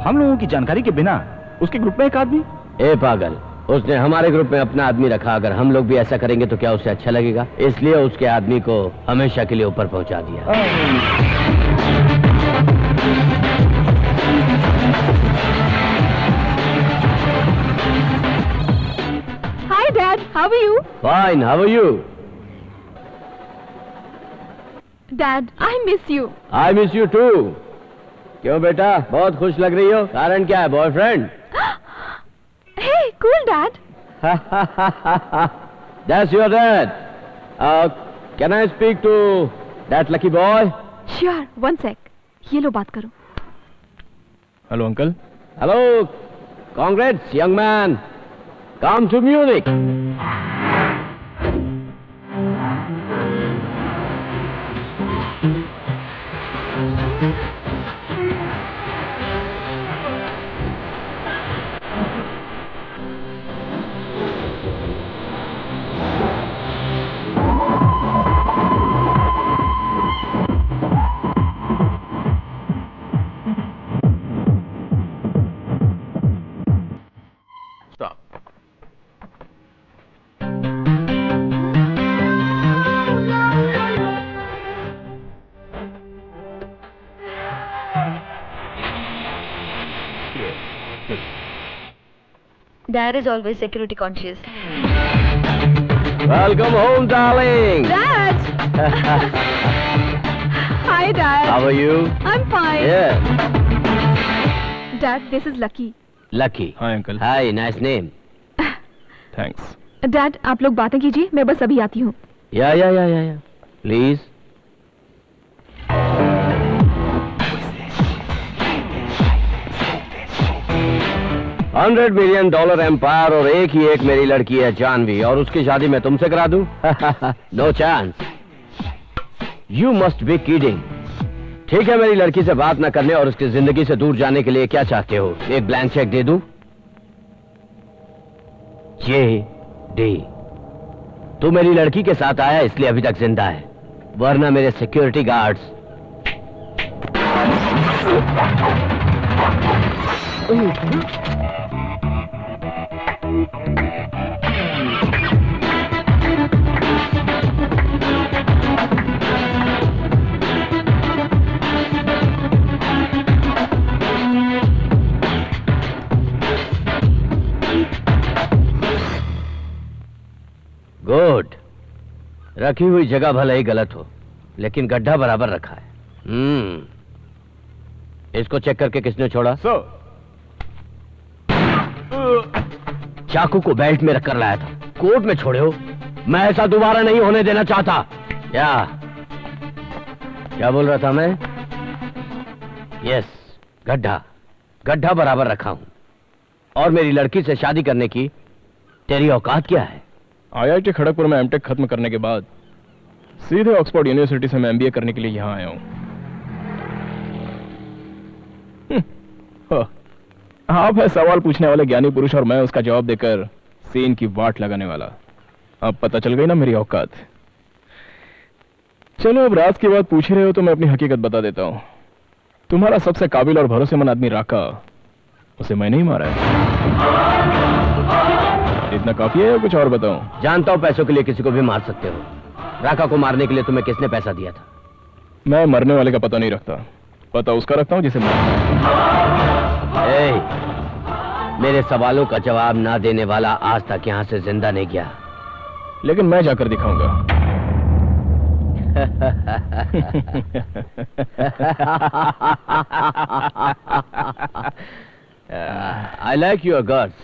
हम लोगों की जानकारी के बिना उसके ग्रुप में एक आदमी? ए पागल, उसने हमारे ग्रुप में अपना आदमी रखा, अगर हम लोग भी ऐसा करेंगे तो क्या उसे अच्छा लगेगा? इसलिए उसके आदमी को हमेशा के लिए ऊपर पहुंचा दिया। Hi Dad, how are you? Fine, how are you? Dad, I miss you. I miss you too. क्यों बेटा, बहुत खुश लग रही हो? कारण क्या है, boyfriend? Hey, cool Dad. That's your dad. Can I speak to that lucky boy? Sure, one sec. ये लो बात करो। Hello uncle. Hello, congrats, young man. Come to Munich. Dad is always security conscious. Welcome home, darling. Dad. Hi Dad. How are you? I'm fine. Yeah. Dad, this is Lucky. Lucky. Hi uncle. Hi, nice name. Thanks. Dad, आप लोग बातें कीजिए, मैं बस अभी आती हूँ। Yeah. Please. $100 million empire और एक ही एक मेरी लड़की है जानवी, और उसकी शादी मैं तुमसे करा दूं? No chance. You must be kidding. ठीक है, मेरी लड़की से बात न करने और उसकी जिंदगी से दूर जाने के लिए क्या चाहते हो? एक ब्लैंक चेक दे दूं? JD, तू मेरी लड़की के साथ आया इसलिए अभी तक जिंदा है, वरना मेरे सिक्योरिटी गार्ड्स गुड। रखी हुई जगह भले ही गलत हो, लेकिन गड्ढा बराबर रखा है। इसको चेक करके किसने छोड़ा? चाकू को बेल्ट में रखकर लाया था, कोर्ट में छोड़े हो। मैं ऐसा दोबारा नहीं होने देना चाहता। क्या बोल रहा था मैं? यस, गड्ढा बराबर रखा हूं, और मेरी लड़की से शादी करने की तेरी औकात क्या है? IIT खड़गपुर में एमटेक खत्म करने के बाद सीधे ऑक्सफोर्ड यूनिवर्सिटी से मैं MBA करने के लिए यहाँ आया हूँ। आप है सवाल पूछने वाले ज्ञानी पुरुष और मैं उसका जवाब देकर सीन की वाट लगाने वाला। अब पता चल गई ना मेरी औकात। चलो अब राज की बात पूछ रहे हो तो मैं अपनी हकीकत बता देता हूँ। तुम्हारा सबसे काबिल और भरोसेमंद आदमी राका, उसे मैंने ही मारा है। इतना काफी है या कुछ और बताऊं? जानता हूं पैसों के लिए किसी को भी मार सकते हो। राका को मारने के लिए तुम्हें किसने पैसा दिया था? मैं मरने वाले का पता नहीं रखता, पता उसका रखता हूं जिसे मारना है। मेरे सवालों का जवाब ना देने वाला आज तक यहां से जिंदा नहीं गया। लेकिन मैं जाकर दिखाऊंगा। I like your guts.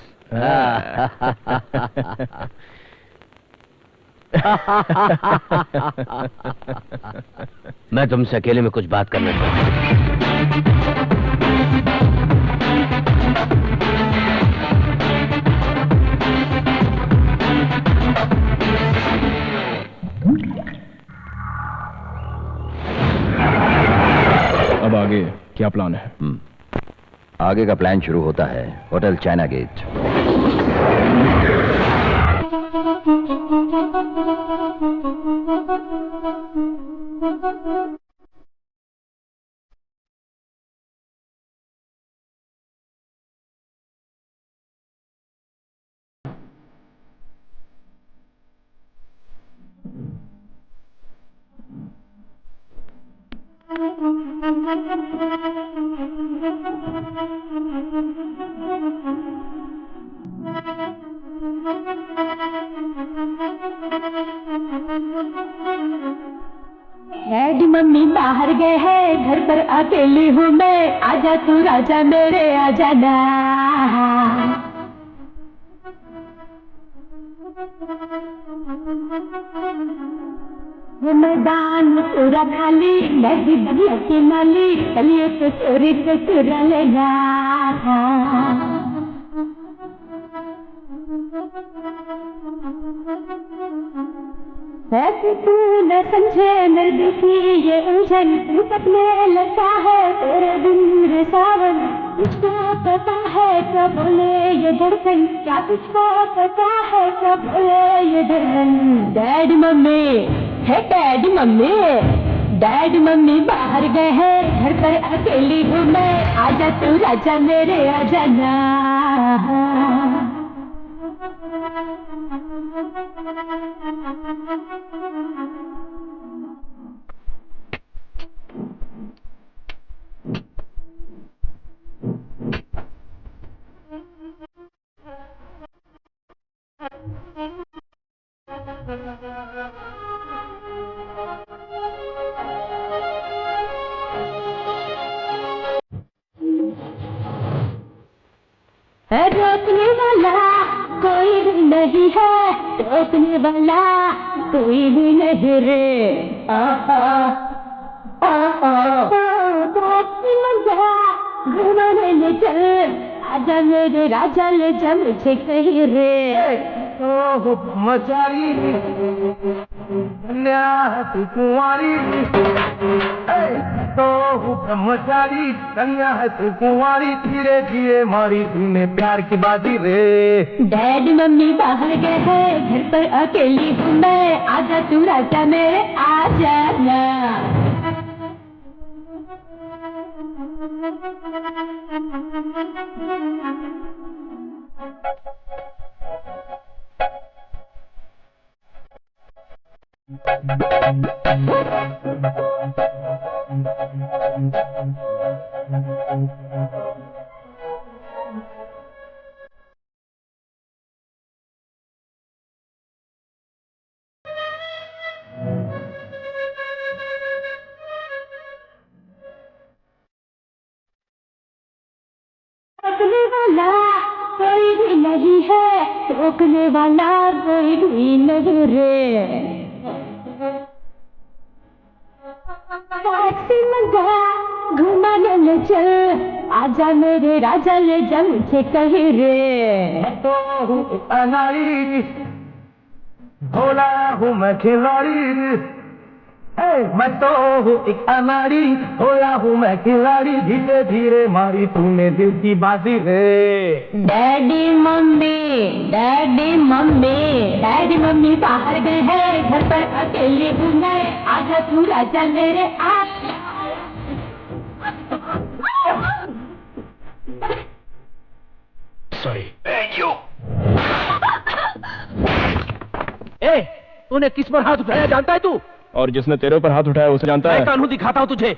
मैं तुमसे अकेले में कुछ बात करना चाहता हूँ। अब आगे क्या प्लान है? आगे का प्लान शुरू होता है hotel China Gate. Daddy mummy बाहर गए हैं, घर पर अकेली हूँ मैं, आजा तू राजा मेरे आ जाना। मैदान पूरा खाली, मैं भी बढ़िया की नाली, चलिए तो चोरी से चुरा लेगा। वैसे तू न समझे मेरे दिल की ये उलझन, तू सपने लगता है तेरे दिन रे सावन। तुझको पता है क्या बोले ये धड़कन, क्या तुझको पता है क्या बोले ये धड़कन। डैडी मम्मी है, डैडी मम्मी, डैडी मम्मी बाहर गए हैं, घर पर अकेली हूँ मैं, आजा तू राजा मेरे आ जाना। रोकने वाला कोई भी नहीं है, रोकने वाला कोई भी नहीं रे। घुमाने ले चल, आजा मेरे राजा ले जा मुझे कहीं रे। ब्रह्मचारी कुंवारी, तो ब्रह्मचारी कन्या है तू कुंवारी, धीरे धीरे मारी तूने प्यार की बाजी रे। डैडी मम्मी बाहर गए हैं, घर पर अकेली हूँ मैं, आजा तू राजा मेरे आ जाना। रोकने वाला कोई भी नहीं है, रोकने वाला कोई भी नहीं रे। टैक्सी मंगा घुमाने ले चल, आजा मेरे राजा ले जा मुझे कहीं रे। तो हूँ अनाड़ी, भोला हूँ मैं खिलाड़ी। मैं तो हूँ एक अनाड़ी, भोला हूँ मैं खिलाड़ी। धीरे धीरे मारी तूने दिल की बाजी रे। Daddy mummy, daddy mummy, daddy mummy बाहर गए हैं, घर पर अकेली हूँ मैं। आजा तू राजा मेरे आ। सॉरी। तूने किस पर हाथ उठाया जानता है तू? और जिसने तेरे ऊपर हाथ उठाया उसे जानता है? मैं कानून दिखाता हूँ तुझे।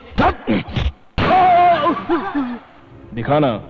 दिखाना।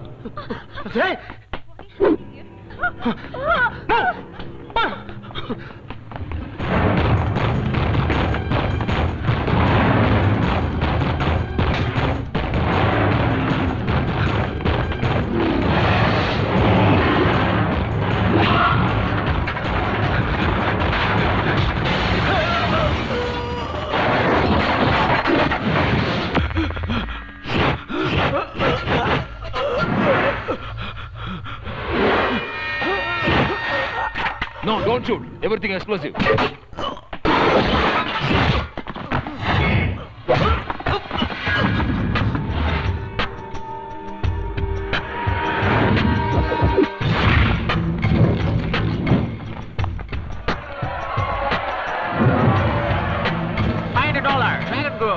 No, don't shoot. Everything explosive. Find $1. Let it go.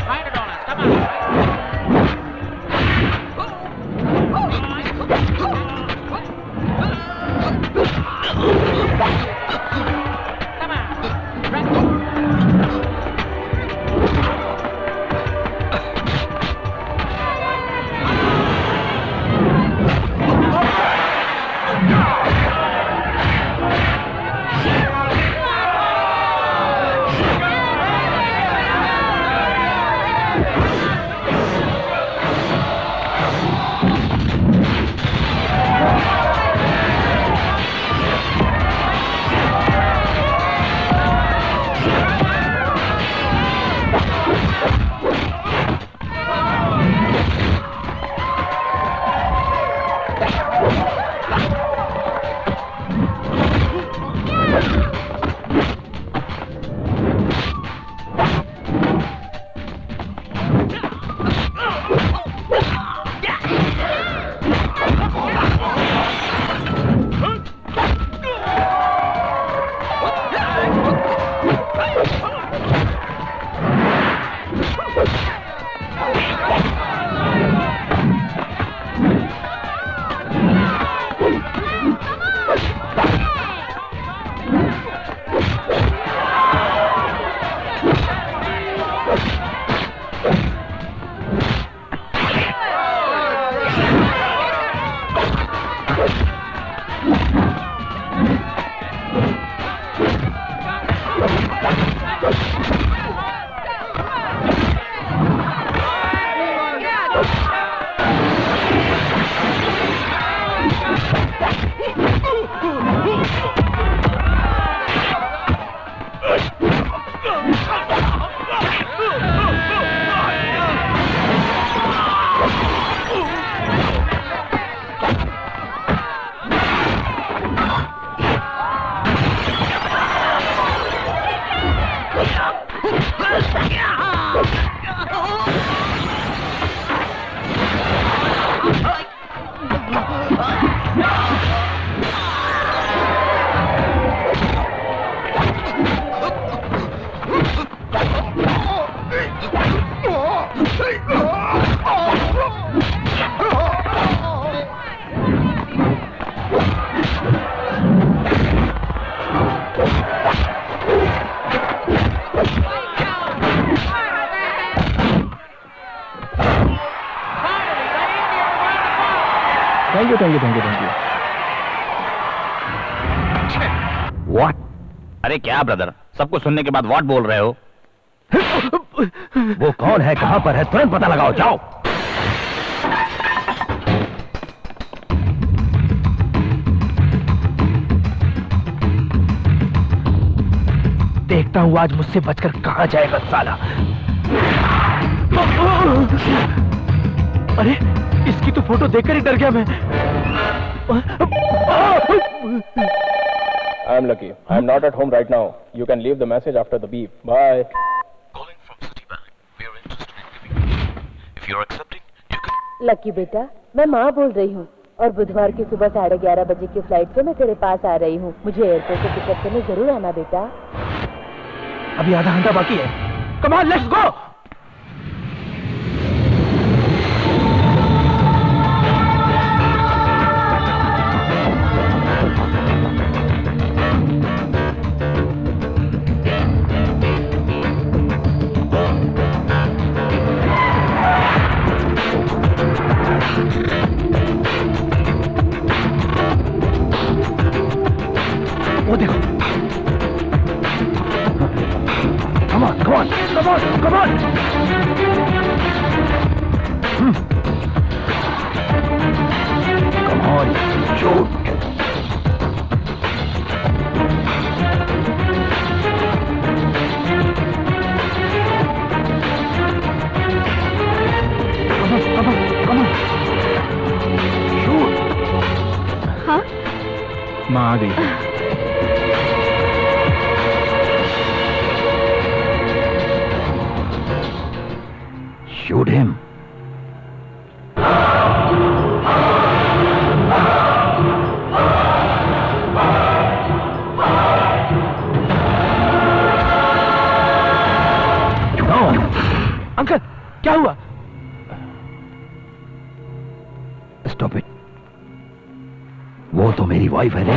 Find $1. Come on. Thank you. What? अरे क्या ब्रदर, सबको सुनने के बाद व्हाट बोल रहे हो? वो कौन है, कहां पर है, तुरंत पता लगाओ, जाओ। देखता हूँ आज मुझसे बचकर कहां जाएगा साला। अरे इसकी तो फोटो देखकर ही डर गया मैं। I am lucky. I am not at home right now. You can leave the message after the beep. Bye. Calling from Citibank. We are interested in giving you. If you are accepting, you can. Lucky बेटा, मैं माँ बोल रही हूँ और बुधवार की सुबह 11:30 बजे की फ्लाइट से मैं तेरे पास आ रही हूँ। मुझे एयरपोर्ट से पिकअप करने जरूर आना बेटा। अभी आधा घंटा बाकी है। Come on, let's go. वो देखो। Come on, come on, come on, come on. Come on, shoot. Come on, come on. Shoot. हाँ? माँ आ गई। Shoot him. No. अंकल, क्या हुआ? Stop it. वो तो मेरी वाइफ है रे।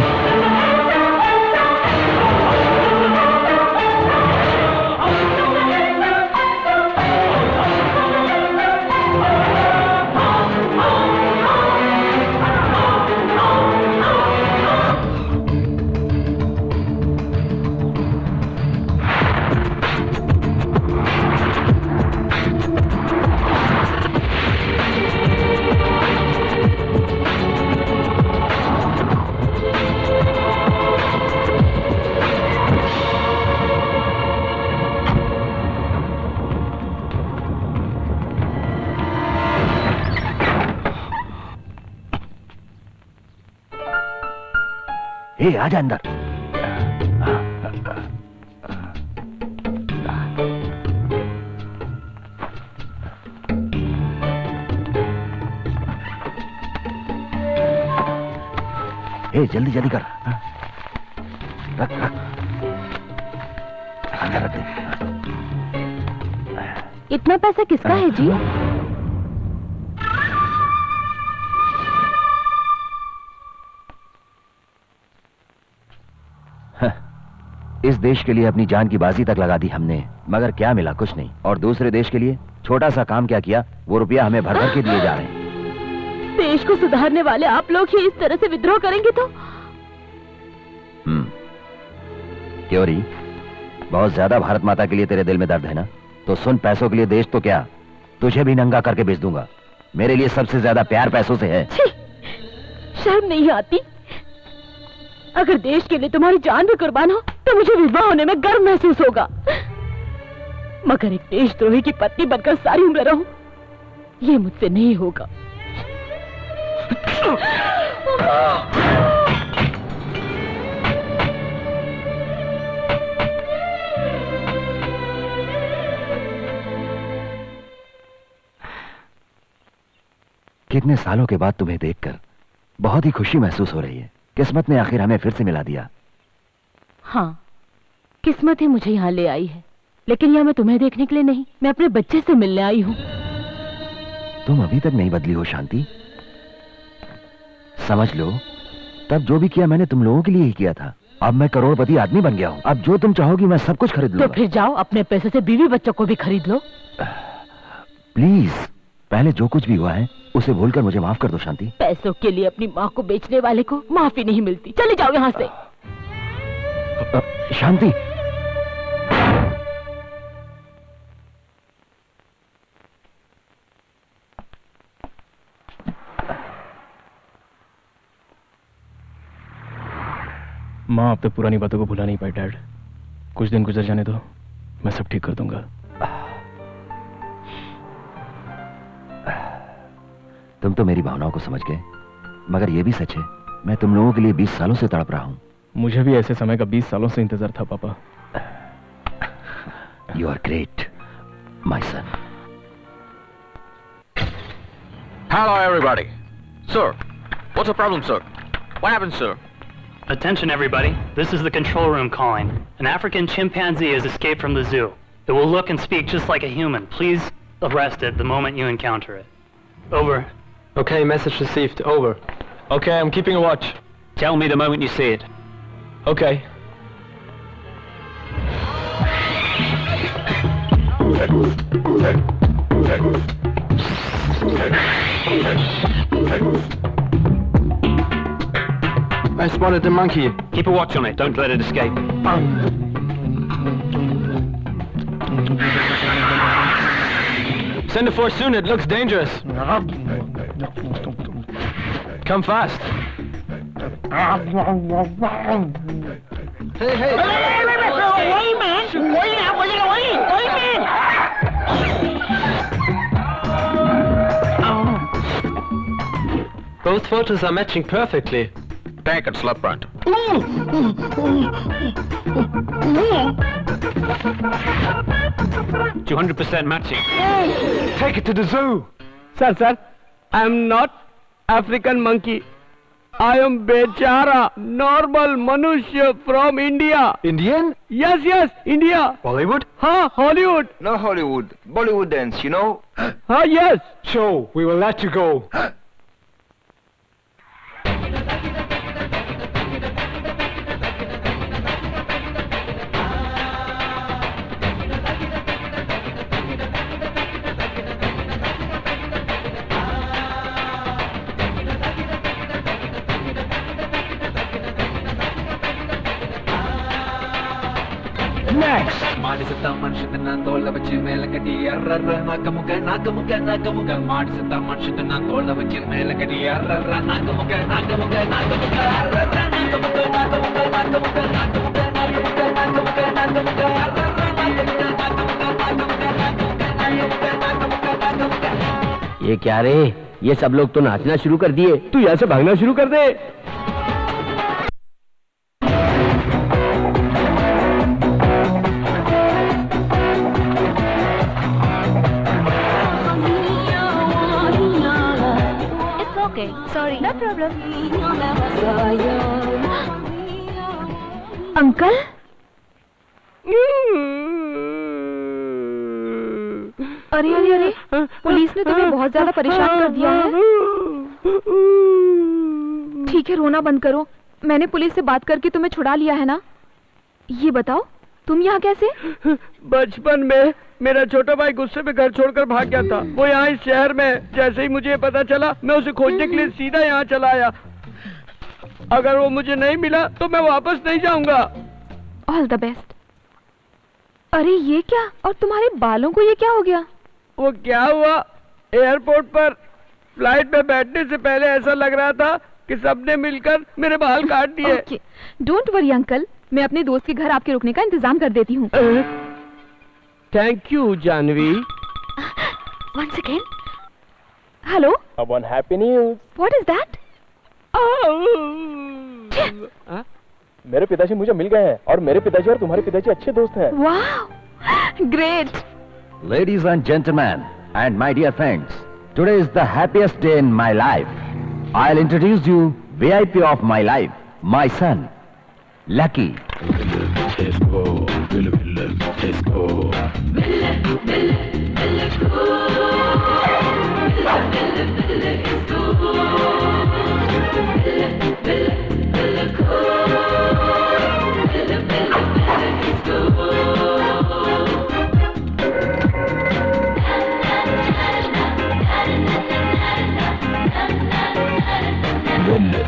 आजा अंदर। जल्दी जल्दी कर। रख रख अंदर रख दे। इतना पैसा किसका है जी? इस देश के लिए अपनी जान की बाजी तक लगा दी हमने, मगर क्या मिला? कुछ नहीं। और दूसरे देश के लिए छोटा सा काम क्या किया, वो रुपया हमें भर भर के दिए जा रहे हैं। देश को सुधारने वाले आप लोग ही इस तरह से विद्रोह करेंगे तो? क्यों री, बहुत ज्यादा भारत माता के लिए तेरे दिल में दर्द है ना? तो सुन, पैसों के लिए देश तो क्या, तुझे भी नंगा करके बेच दूंगा। मेरे लिए सबसे ज्यादा प्यार पैसों से है। शर्म नहीं आती? अगर देश के लिए तुम्हारी जान भी कुर्बान हो तो मुझे विधवा होने में गर्व महसूस होगा, मगर एक देशद्रोही की पत्नी बनकर सारी उम्र रहूं, ये मुझसे नहीं होगा। कितने सालों के बाद तुम्हें देखकर बहुत ही खुशी महसूस हो रही है। किस्मत ने आखिर हमें फिर से मिला दिया। हाँ, किस्मत ही मुझे यहाँ ले आई है, लेकिन यहाँ मैं तुम्हें देखने के लिए नहीं, मैं अपने बच्चे से मिलने आई हूँ। तुम अभी तक नहीं बदली हो शांति। समझ लो, तब जो भी किया मैंने तुम लोगों के लिए ही किया था। अब मैं करोड़पति आदमी बन गया हूँ। अब जो तुम चाहोगी मैं सब कुछ खरीद लूंगा। तो फिर जाओ, अपने पैसे से बीवी बच्चों को भी खरीद लो। प्लीज, पहले जो कुछ भी हुआ है उसे भूलकर मुझे माफ कर दो शांति। पैसों के लिए अपनी माँ को बेचने वाले को माफी नहीं मिलती। चले जाओ यहाँ से। शांति, माँ अब तक पुरानी बातों को भुला नहीं पाई डैड। कुछ दिन गुजर जाने दो, मैं सब ठीक कर दूंगा। तुम तो मेरी भावनाओं को समझ गए, मगर यह भी सच है मैं तुम लोगों के लिए 20 सालों से तड़प रहा हूं। मुझे भी ऐसे समय का 20 सालों से इंतजार था पापा। You are great my son. Hello, everybody. Sir, what's the problem, sir? What happened, sir? Attention, everybody. This is the control room calling. An African chimpanzee has escaped from the zoo. It will look and speak just like a human. Please arrest it the moment you encounter it. Over. Okay, message received. Over. Okay, I'm keeping a watch. Tell me the moment you see it. Okay. I spotted the monkey. Keep a watch on it. Don't let it escape. Send a force soon. It looks dangerous. Come fast. Hey, hey! Wait, man! Wait now! Wait, man! Both photos are matching perfectly. Take it, slap front. 200% matching. Take it to the zoo. Sir, I am not African monkey. I am Bechara, normal Manushya from India. Indian? Yes, India. Bollywood? Huh, Hollywood. No Hollywood. Bollywood dance, you know? Huh, yes. Sure, we will let you go. Next. ಮಾಡಿಸುತ್ತ ಮನುಷ್ಯನ ತೋಳ ವಚ್ಚಿ ಮೇಲೆ ಕಟಿ ಅರ್ರರ್ರ ನಾಕಮುಗ ಮಾಡಿಸುತ್ತ ಮನುಷ್ಯನ ತೋಳ ವಚ್ಚಿ ಮೇಲೆ ಕಟಿ ಅರ್ರರ್ರ ನಾಕಮುಗ ಅರ್ರರ್ರ ये क्या रे? ये सब लोग तो नाचना शुरू कर दिए। तू यहाँ से भागना शुरू कर दे। Okay, sorry. No problem. Uncle अरे पुलिस ने तुम्हें बहुत ज्यादा परेशान कर दिया है। ठीक है, रोना बंद करो। मैंने पुलिस से बात करके तुम्हें छुड़ा लिया है ना। ये बताओ तुम यहाँ कैसे? बचपन में मेरा छोटा भाई गुस्से में घर छोड़कर भाग गया था। वो यहाँ इस शहर में, जैसे ही मुझे पता चला मैं उसे खोजने के लिए सीधा यहाँ चला आया। अगर वो मुझे नहीं मिला तो मैं वापस नहीं जाऊंगा। All the best. अरे ये क्या, और तुम्हारे बालों को ये क्या हो गया? वो क्या हुआ, एयरपोर्ट पर फ्लाइट में बैठने से पहले ऐसा लग रहा था कि सबने मिलकर मेरे बाल काट दिए। डोंट वरी अंकल, मैं अपने दोस्त के घर आपके रुकने का इंतजाम कर देती हूँ। Thank you Jahnavi. Once again. Hello. One happy news. What is that? मेरे पिताजी मुझे मिल गए हैं और मेरे पिताजी और तुम्हारे पिताजी अच्छे दोस्त हैं। Wow, great. Ladies and gentlemen, and my dear friends, today is the happiest day in my life. I'll introduce you VIP of my life, my son, Lucky.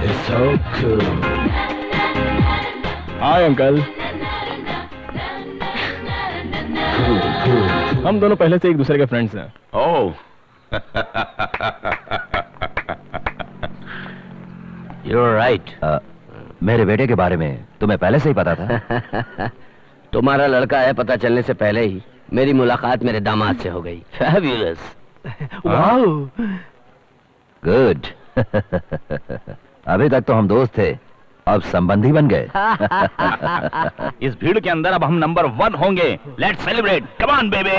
It's so cool. Hi uncle. हम दोनों पहले से एक दूसरे के friends हैं। Oh. You're right. मेरे बेटे के बारे में तुम्हें पहले से ही पता था? तुम्हारा लड़का है पता चलने से पहले ही मेरी मुलाकात मेरे दामाद से हो गई। Fabulous. Wow. गुड। अभी तक तो हम दोस्त थे, अब संबंधी बन गए। इस भीड़ के अंदर अब हम नंबर 1 होंगे। Let's celebrate, come on baby.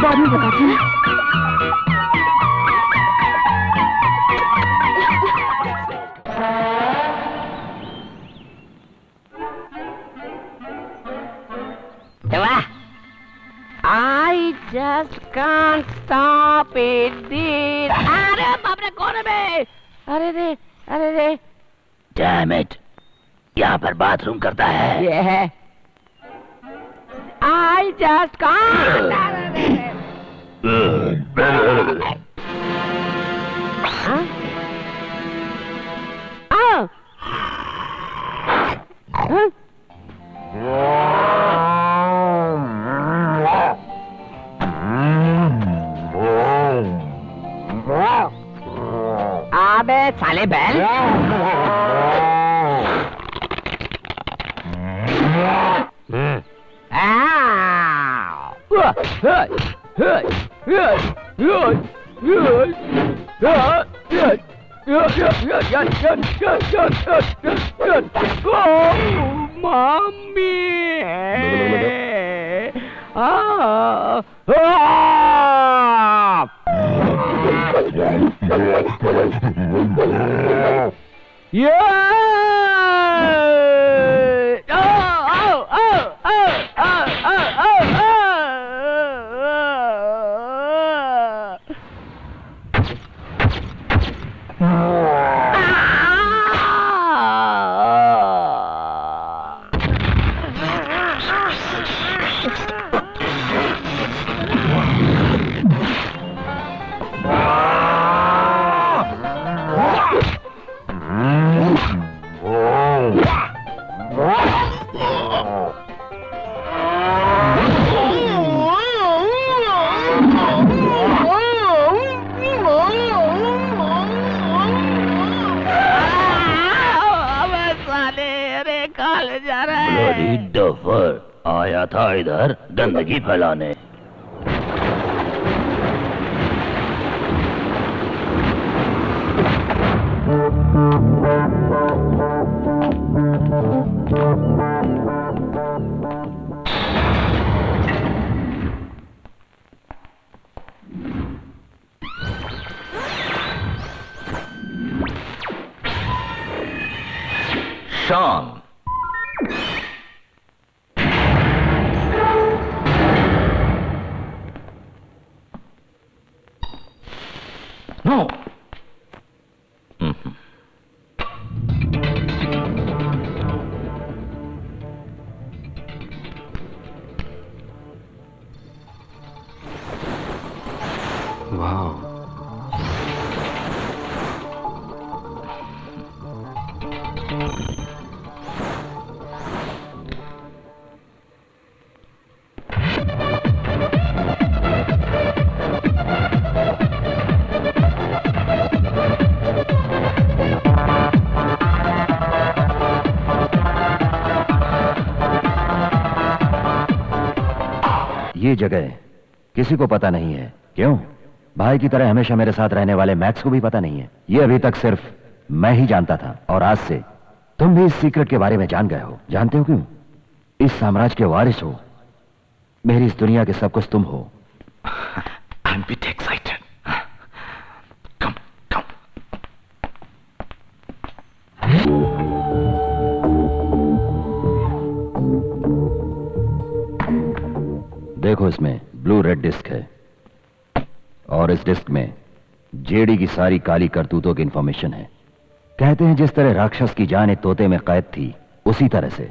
बाद में बताती हूँ। I just can't stop it, dude. अरे बाप रे, कौन है बे? अरे रे। Damn it! यहाँ पर बाथरूम करता है। ये है। I just can't. हाँ? हाँ? हाँ? अबे साले बैल। आया था इधर गंदगी फैलाने। Shaun, no. ये जगह किसी को पता नहीं है। क्यों? भाई की तरह हमेशा मेरे साथ रहने वाले मैक्स को भी पता नहीं है। ये अभी तक सिर्फ मैं ही जानता था, और आज से तुम भी इस सीक्रेट के बारे में जान गए हो। जानते हो क्यों? इस साम्राज्य के वारिस हो, मेरी इस दुनिया के सब कुछ तुम हो। I'm a bit excited. Come. देखो, इसमें ब्लू रेड डिस्क है, और इस डिस्क में जेडी की सारी काली करतूतों की इंफॉर्मेशन है। कहते हैं जिस तरह राक्षस की जान एक तोते में कैद थी, उसी तरह से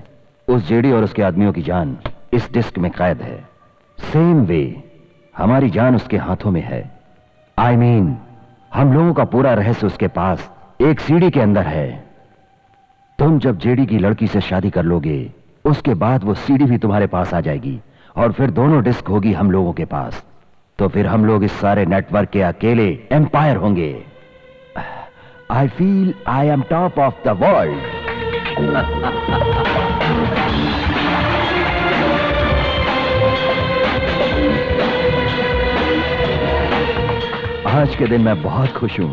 उस जेडी और उसके आदमियों की जान इस डिस्क में कैद है। सेम वे हमारी जान उसके हाथों में है। I mean, हम लोगों का पूरा रहस्य उसके पास एक सीडी के अंदर है। तुम जब जेडी की लड़की से शादी कर लोगे, उसके बाद वो सीडी भी तुम्हारे पास आ जाएगी, और फिर दोनों डिस्क होगी हम लोगों के पास। तो फिर हम लोग इस सारे नेटवर्क के अकेले एम्पायर होंगे। I feel I am top of the world. आज के दिन मैं बहुत खुश हूं।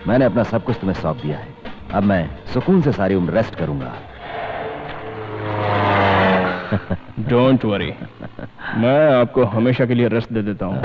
मैंने अपना सब कुछ तुम्हें सौंप दिया है। अब मैं सुकून से सारी उम्र रेस्ट करूंगा। डोंट वरी, मैं आपको हमेशा के लिए रेस्ट दे देता हूं।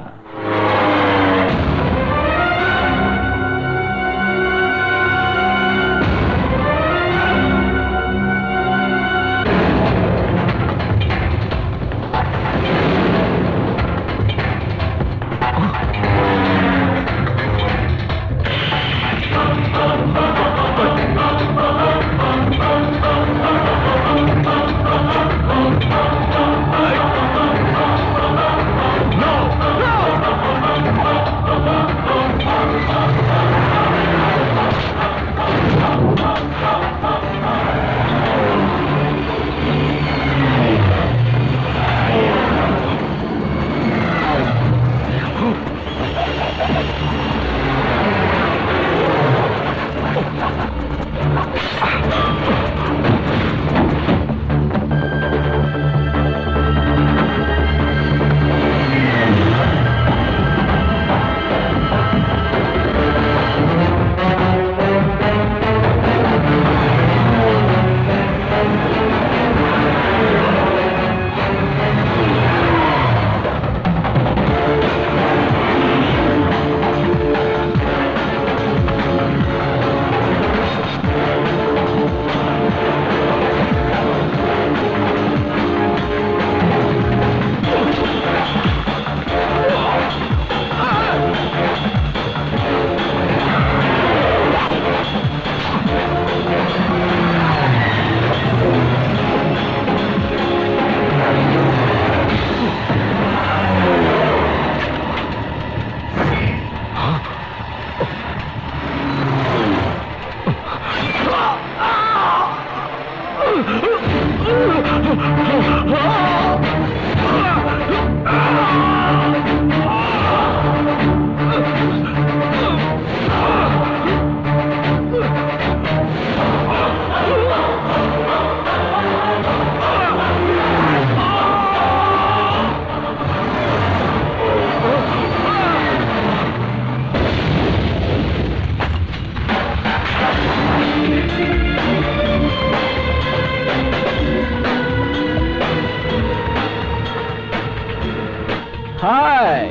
हाय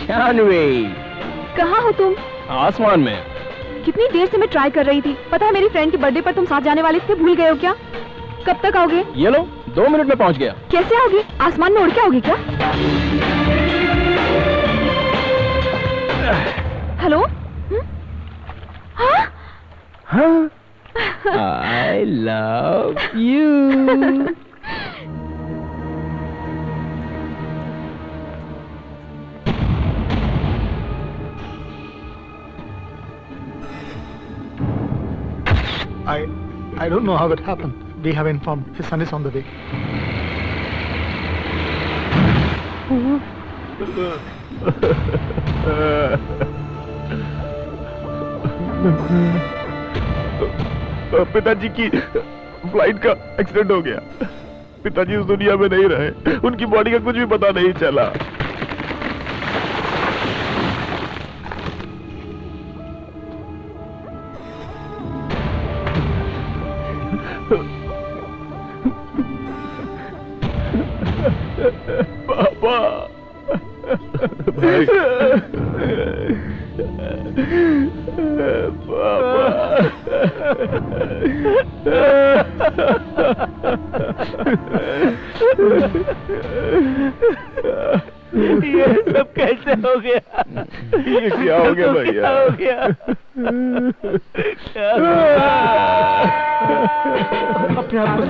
जानवी, कहाँ हो तुम? आसमान में। कितनी देर से मैं ट्राई कर रही थी। पता है मेरी फ्रेंड के बर्थडे पर तुम साथ जाने वाले थे, भूल गए हो क्या? कब तक आओगे? ये लो, 2 मिनट में पहुंच गया। कैसे आओगे? आसमान में उड़ के आओगे क्या? हेलो? हाँ? हाँ? I love you. I don't know how it happened. We have informed. His son is on the way. पिताजी की फ्लाइट का एक्सीडेंट हो गया। पिताजी उस दुनिया में नहीं रहे। उनकी बॉडी का कुछ भी पता नहीं चला। पापा, भाई, ये सब कैसे हो गया? ये क्या हो गया भैया? क्या हो गया? अपने आप को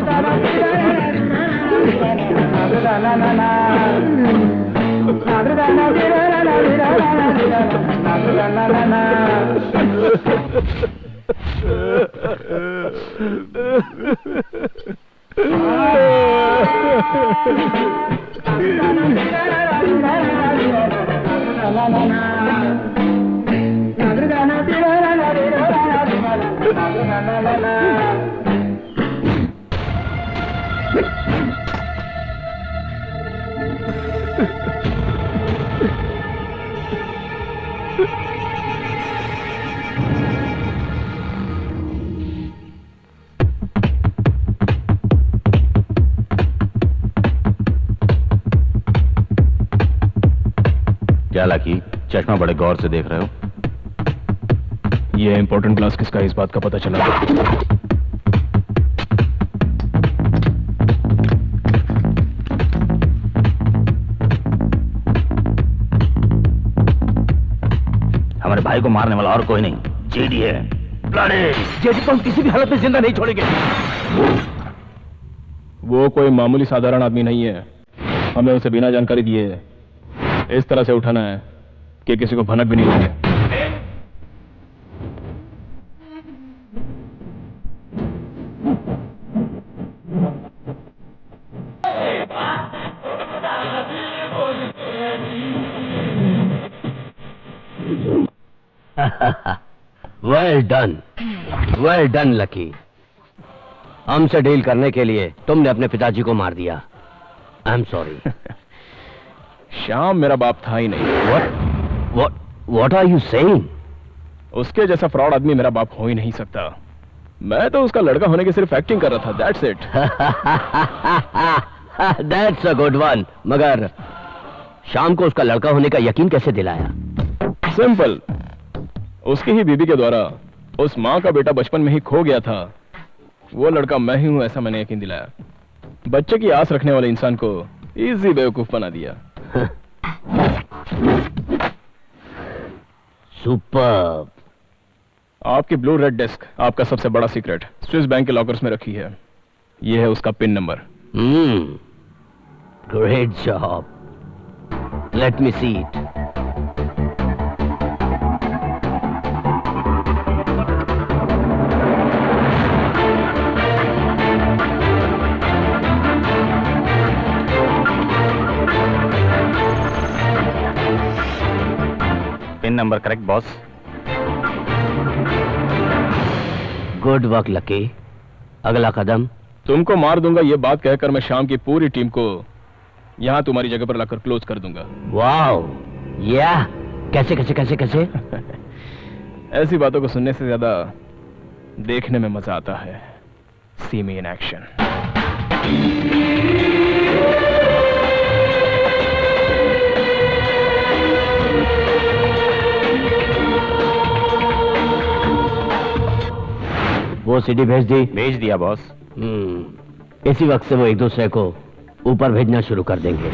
क्या लाकी, चश्मा बड़े गौर से देख रहे हो? ये इंपॉर्टेंट क्लास किसका है, इस बात का पता चला? हमारे भाई को मारने वाला और कोई नहीं, जेडी है। जेडी को हम किसी भी हालत में जिंदा नहीं छोड़ेंगे। वो कोई मामूली साधारण आदमी नहीं है। हमें उसे बिना जानकारी दिए इस तरह से उठाना है कि किसी को भनक भी नहीं लगे। Well done lucky. हमसे डील करने के लिए तुमने अपने पिताजी को मार दिया। I am sorry. श्याम मेरा बाप था ही नहीं। What are you saying? उसके जैसा फ्रॉड आदमी मेरा बाप हो ही नहीं सकता। मैं तो उसका लड़का होने की सिर्फ एक्टिंग कर रहा था। That's it. That's a good one. मगर शाम को उसका लड़का होने का यकीन कैसे दिलाया? सिंपल, उसकी ही बीबी के द्वारा उस माँ का बेटा बचपन में ही खो गया था। वो लड़का मैं ही हूं, ऐसा मैंने यकीन दिलाया। बच्चे की आस रखने वाले इंसान को इजी बेवकूफ बना दिया। सुपर। आपकी ब्लू रेड डेस्क आपका सबसे बड़ा सीक्रेट स्विस बैंक के लॉकर्स में रखी है। यह है उसका pin number. Great job. Let me see it. Pin number correct boss. Good work lucky. अगला कदम? तुमको मार दूंगा ये बात कहकर मैं शाम की पूरी टीम को यहां तुम्हारी जगह पर लाकर क्लोज कर दूंगा। वाओ, या कैसे कैसे कैसे कैसे? ऐसी बातों को सुनने से ज्यादा देखने में मजा आता है। सी मी इन एक्शन। वो सीडी भेज दी? भेज दिया बॉस। इसी वक्त से वो एक दूसरे को ऊपर भेजना शुरू कर देंगे।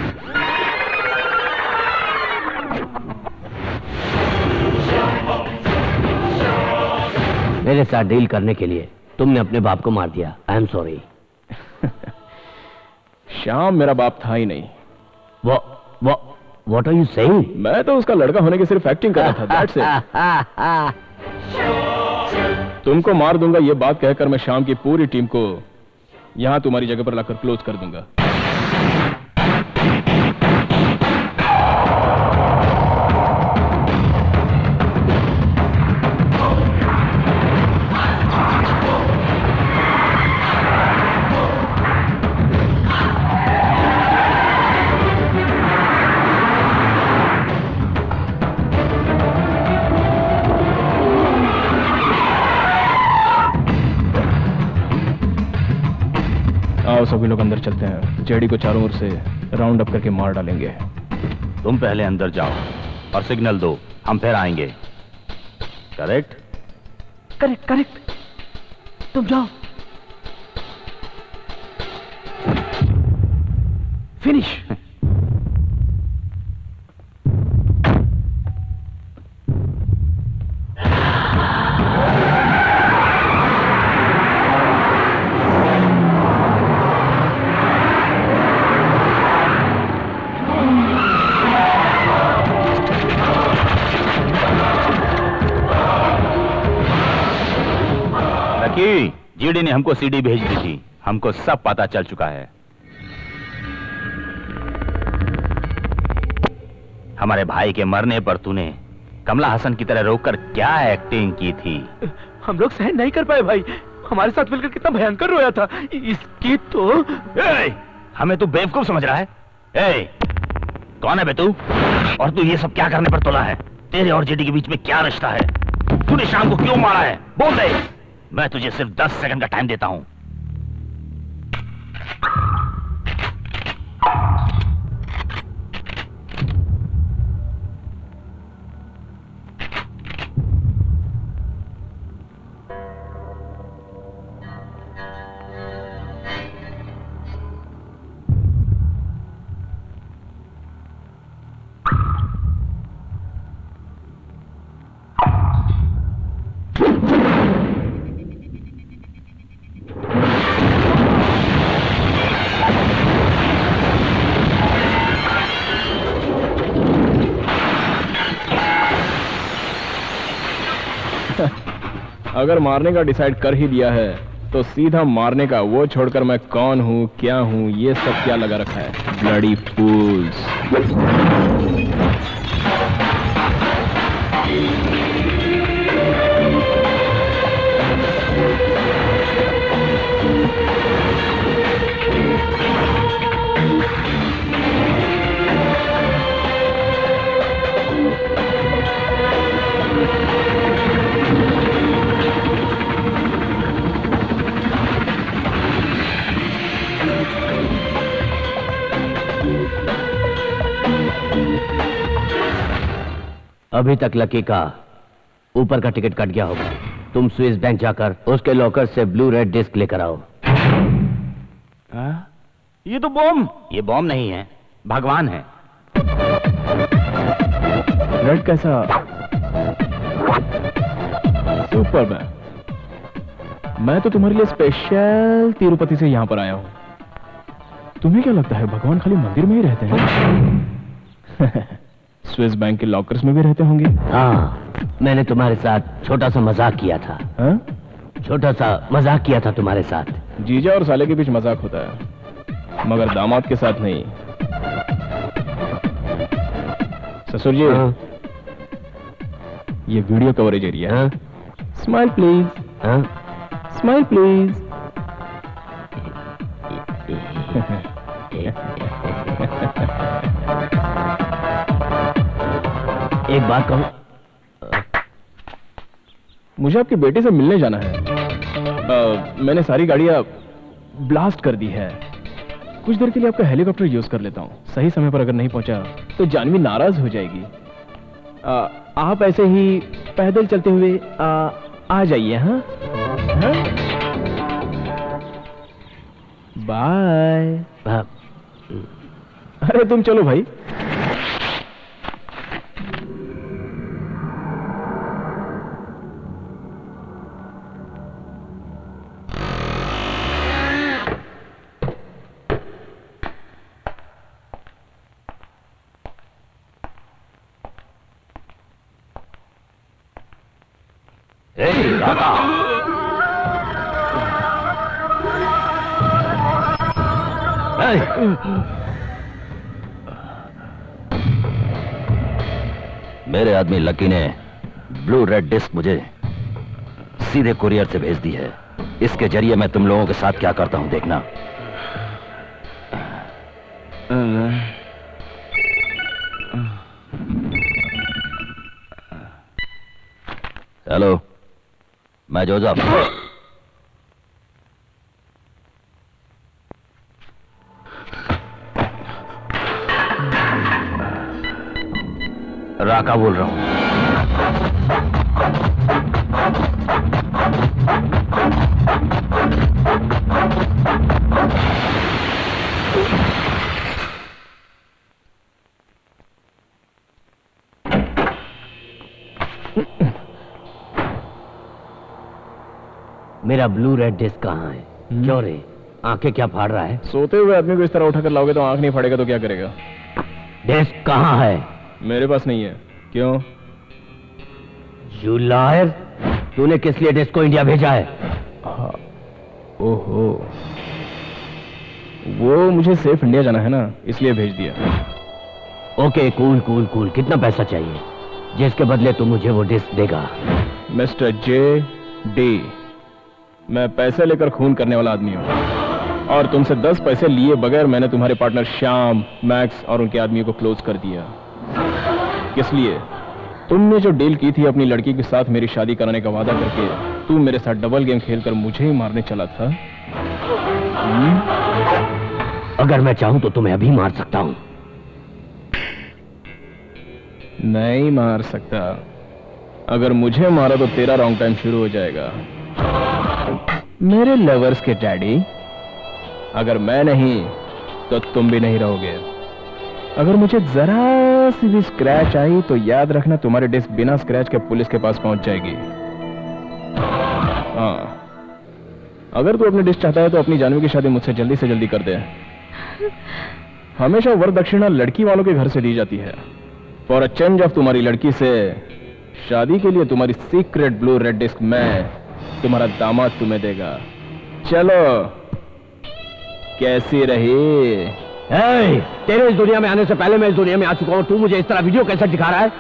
मेरे साथ डील करने के लिए तुमने अपने बाप को मार दिया। I am sorry. श्याम मेरा बाप था ही नहीं। What are you saying? मैं तो उसका लड़का होने की सिर्फ एक्टिंग कर रहा था। That's it. तुमको मार दूंगा ये बात कहकर मैं शाम की पूरी टीम को यहां तुम्हारी जगह पर लाकर क्लोज कर दूंगा। आओ सभी लोग अंदर चलते हैं। जेडी को चारों ओर से राउंड अप करके मार डालेंगे। तुम पहले अंदर जाओ और सिग्नल दो, हम फिर आएंगे। करेक्ट? Correct correct. तुम जाओ। फिनिश। जीडी ने हमको सीडी भेज दी थी, हमको सब पता चल चुका है। हमारे भाई के मरने पर तूने कमला हसन की तरह रोककर क्या एक्टिंग की थी? हम लोग सहन नहीं कर पाए भाई। हमारे साथ मिलकर कितना भयंकर रोया था। इसकी तो हमें तू बेवकूफ समझ रहा है? कौन है बे तू? और तू ये सब क्या करने पर तुला है? तेरे और जेडी के बीच में क्या रिश्ता है? तूने शाम को क्यों मारा है? बोल दे। मैं तुझे सिर्फ 10 सेकंड का टाइम देता हूं। अगर मारने का डिसाइड कर ही दिया है तो सीधा मारने का, वो छोड़कर मैं कौन हूँ, क्या हूँ, ये सब क्या लगा रखा है? ब्लडी फूल्स। अभी तक लकी का ऊपर का टिकट कट गया होगा। तुम स्विस बैंक जाकर उसके लॉकर से ब्लू रेड डिस्क लेकर आओ। ये तो बॉम्ब। ये बॉम्ब नहीं है, भगवान है। रेड कैसा? सुपर मैन, मैं तो तुम्हारे लिए स्पेशल तिरुपति से यहां पर आया हूं। तुम्हें क्या लगता है भगवान खाली मंदिर में ही रहते हैं? स्विस बैंक के लॉकर्स में भी रहते होंगे। हाँ, मैंने तुम्हारे साथ छोटा सा मजाक किया था। हाँ? छोटा सा मजाक किया था तुम्हारे साथ। जीजा और साले के बीच मजाक होता है, मगर दामाद के साथ नहीं। ससुर जी, हाँ? ये वीडियो कवरेज एरिया है। Smile please. हाँ? Smile please. एक बात कहूं, मुझे आपकी बेटी से मिलने जाना है। मैंने सारी गाड़ियां ब्लास्ट कर दी है। कुछ देर के लिए आपका हेलीकॉप्टर यूज कर लेता हूं। सही समय पर अगर नहीं पहुंचा तो जानवी नाराज हो जाएगी। आप ऐसे ही पैदल चलते हुए आ जाइए। हाँ, बाय। अरे तुम चलो भाई। मेरे आदमी लकी ने ब्लू रेड डिस्क मुझे सीधे कुरियर से भेज दी है। इसके जरिए मैं तुम लोगों के साथ क्या करता हूं देखना। हेलो, मैं जोसेफ। राका बोल रहा हूं। मेरा ब्लू रेड डिस्क कहाँ है? क्यों रे, आंखें क्या फाड़ रहा है? सोते हुए आदमी को इस तरह उठाकर लाओगे तो आंख नहीं फाड़ेगा तो क्या करेगा? डिस्क कहाँ है? मेरे पास नहीं है। क्यों? You liar! तूने किस लिए डिस्क को इंडिया भेजा है? ओहो, वो मुझे सेफ इंडिया जाना है ना, इसलिए भेज दिया। Okay, cool cool cool. कितना पैसा चाहिए जिसके बदले तू मुझे वो डिस्क देगा? Mister J.D. मैं पैसे लेकर खून करने वाला आदमी हूँ, और तुमसे 10 पैसे लिए बगैर मैंने तुम्हारे पार्टनर श्याम, मैक्स और उनके आदमियों को क्लोज कर दिया। किस लिए? तुमने जो डील की थी अपनी लड़की के साथ मेरी शादी कराने का वादा करके, तू मेरे साथ डबल गेम खेलकर मुझे ही मारने चला था। अगर मैं चाहूं तो तुम्हें अभी मार सकता हूं। नहीं मार सकता। अगर मुझे मारा तो तेरा रॉन्ग टाइम शुरू हो जाएगा। मेरे लवर्स के डैडी, अगर मैं नहीं तो तुम भी नहीं रहोगे। अगर मुझे जरा सी भी स्क्रैच आई तो याद रखना तुम्हारी डिस्क बिना स्क्रैच के पुलिस के पास पहुंच जाएगी। हाँ, अगर तू अपनी डिस्क चाहता है तो अपनी जानवी की शादी मुझसे जल्दी से जल्दी कर दे। हमेशा वर दक्षिणा लड़की वालों के घर से दी जाती है। फॉर अ चेंज ऑफ तुम्हारी लड़की से शादी के लिए तुम्हारी सीक्रेट ब्लू रेड डिस्क मैं तुम्हारा दामाद तुम्हें देगा। चलो, कैसी रही? तेरे इस दुनिया में आने से पहले मैं इस दुनिया में आ चुका हूँ। तू मुझे इस तरह वीडियो कैसेट दिखा रहा है?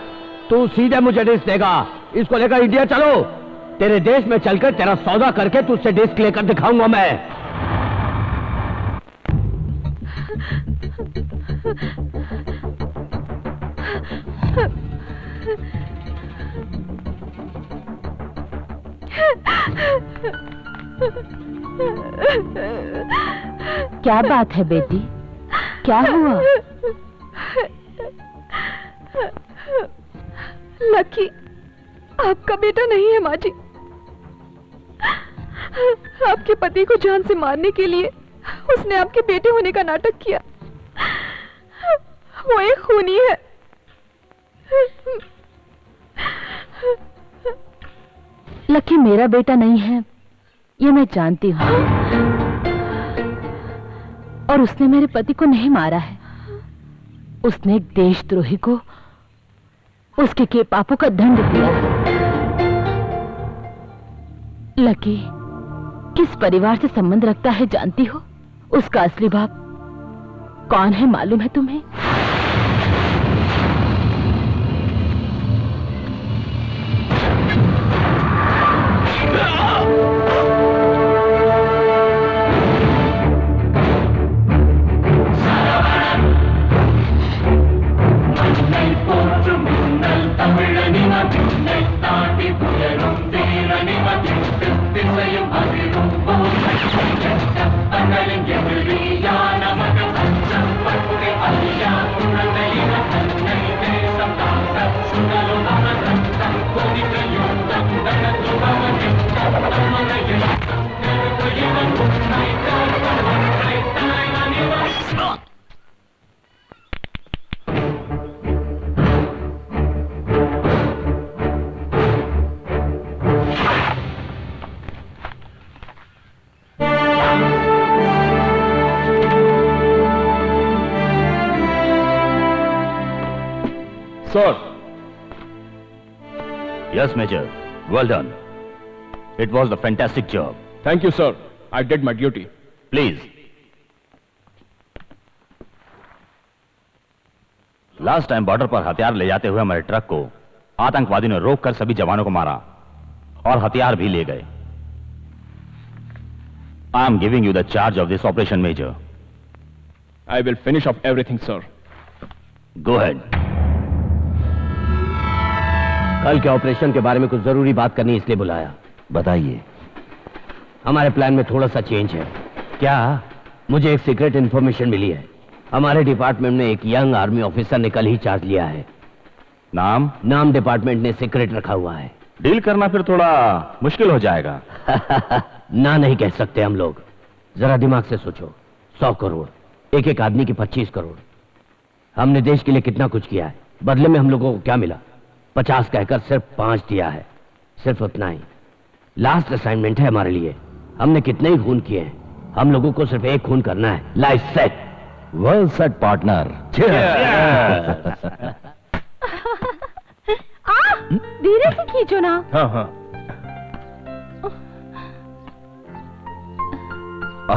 तू सीधे मुझे डिस्क देगा। इसको लेकर इंडिया चलो। तेरे देश में चलकर तेरा सौदा करके तुझसे डिस्क लेकर दिखाऊंगा मैं। क्या बात है बेटी, क्या हुआ? लकी आपका बेटा नहीं है माँ जी। आपके पति को जान से मारने के लिए उसने आपके बेटे होने का नाटक किया। वो एक खूनी है। लकी मेरा बेटा नहीं है, ये मैं जानती हूँ। और उसने मेरे पति को नहीं मारा है। उसने एक देशद्रोही को उसके के पापों का दंड दिया है। लकी किस परिवार से संबंध रखता है जानती हो? उसका असली बाप कौन है मालूम है तुम्हें? Sir. Yes, Major. Well done. It was a fantastic job. Thank you, sir. I did my duty. Please. Last time border पर हथियार ले जाते हुए हमारे ट्रक को आतंकवादियों ने रोककर सभी जवानों को मारा और हथियार भी ले गए। I am giving you the charge of this operation, Major. I will finish off everything, sir. Go ahead. कल के ऑपरेशन के बारे में कुछ जरूरी बात करनी इसलिए बुलाया। बताइए। हमारे प्लान में थोड़ा सा चेंज है। क्या? मुझे एक सीक्रेट इंफॉर्मेशन मिली है। हमारे डिपार्टमेंट में एक यंग आर्मी ऑफिसर ने कल ही चार्ज लिया है। नाम डिपार्टमेंट ने सीक्रेट रखा हुआ है। डील करना फिर थोड़ा मुश्किल हो जाएगा। ना नहीं कह सकते हम लोग। जरा दिमाग से सोचो। 100 करोड़, एक एक आदमी की 25 करोड़। हमने देश के लिए कितना कुछ किया है, बदले में हम लोगों को क्या मिला? 50 कहकर सिर्फ 5 दिया है। सिर्फ उतना ही। लास्ट असाइनमेंट है हमारे लिए। हमने कितने ही खून किए हैं, हम लोगों को सिर्फ एक खून करना है। Life set. Well set partner. धीरे से खींचो ना। हाँ हाँ।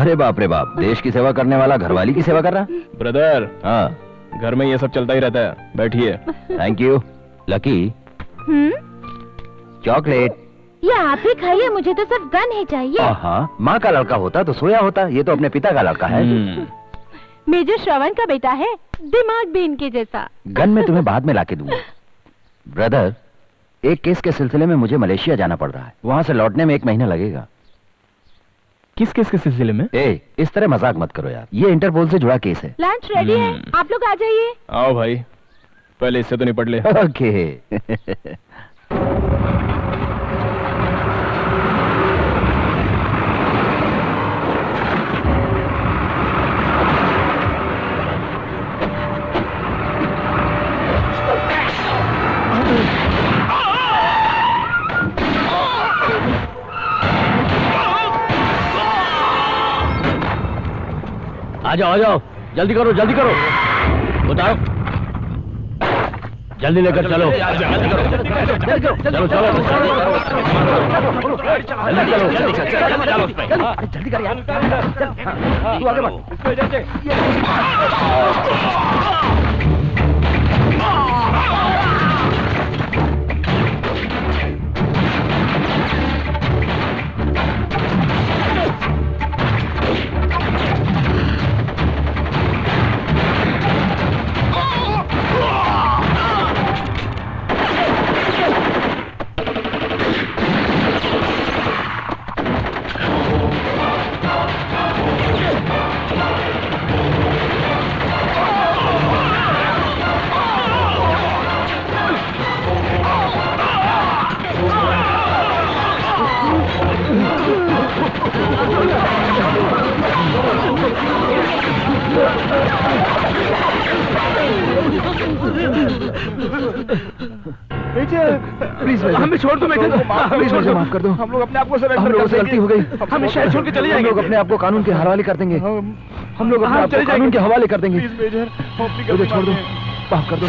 अरे बाप रे बाप, देश की सेवा करने वाला घरवाली की सेवा कर रहा। ब्रदर, हाँ, घर में ये सब चलता ही रहता है। बैठिए। Thank you. Lucky, chocolate. ये आप ही खाइए, मुझे तो सिर्फ गन ही चाहिए। हाँ, माँ का लड़का होता तो सोया होता, ये तो अपने पिता का लड़का है। मेजर श्रवण का बेटा है, दिमाग भी इनके जैसा। गन में तुम्हें बाद में लाके दूंगा। ब्रदर, एक केस के सिलसिले में मुझे मलेशिया जाना पड़ रहा है। वहां से लौटने में 1 महीना लगेगा। किस केस के सिलसिले में? इस तरह मजाक मत करो यार, ये इंटरपोल से जुड़ा केस है। लंच रेडी है, आप लोग आ जाइए। आओ भाई, पहले इससे तो निपट ले। ओके। आ जाओ, जल्दी करो, जल्दी करो। उतारो। जल्दी लेकर चलो। चलो चलो जल्दी कर यार, तू आगे बढ़। प्लीज हमें छोड़ दो मेजर, प्लीज मुझे माफ कर दो। हम लोग अपने आप को सरेंडर हम लोगों से गलती हो गई, हमें शहर छोड़ के चले जाएंगे। हम लोग अपने आप को कानून के हवाले कर देंगे। हम लोग अपने आप को कानून के हवाले कर देंगे। प्लीज मेजर, मुझे छोड़ दो, माफ कर दो।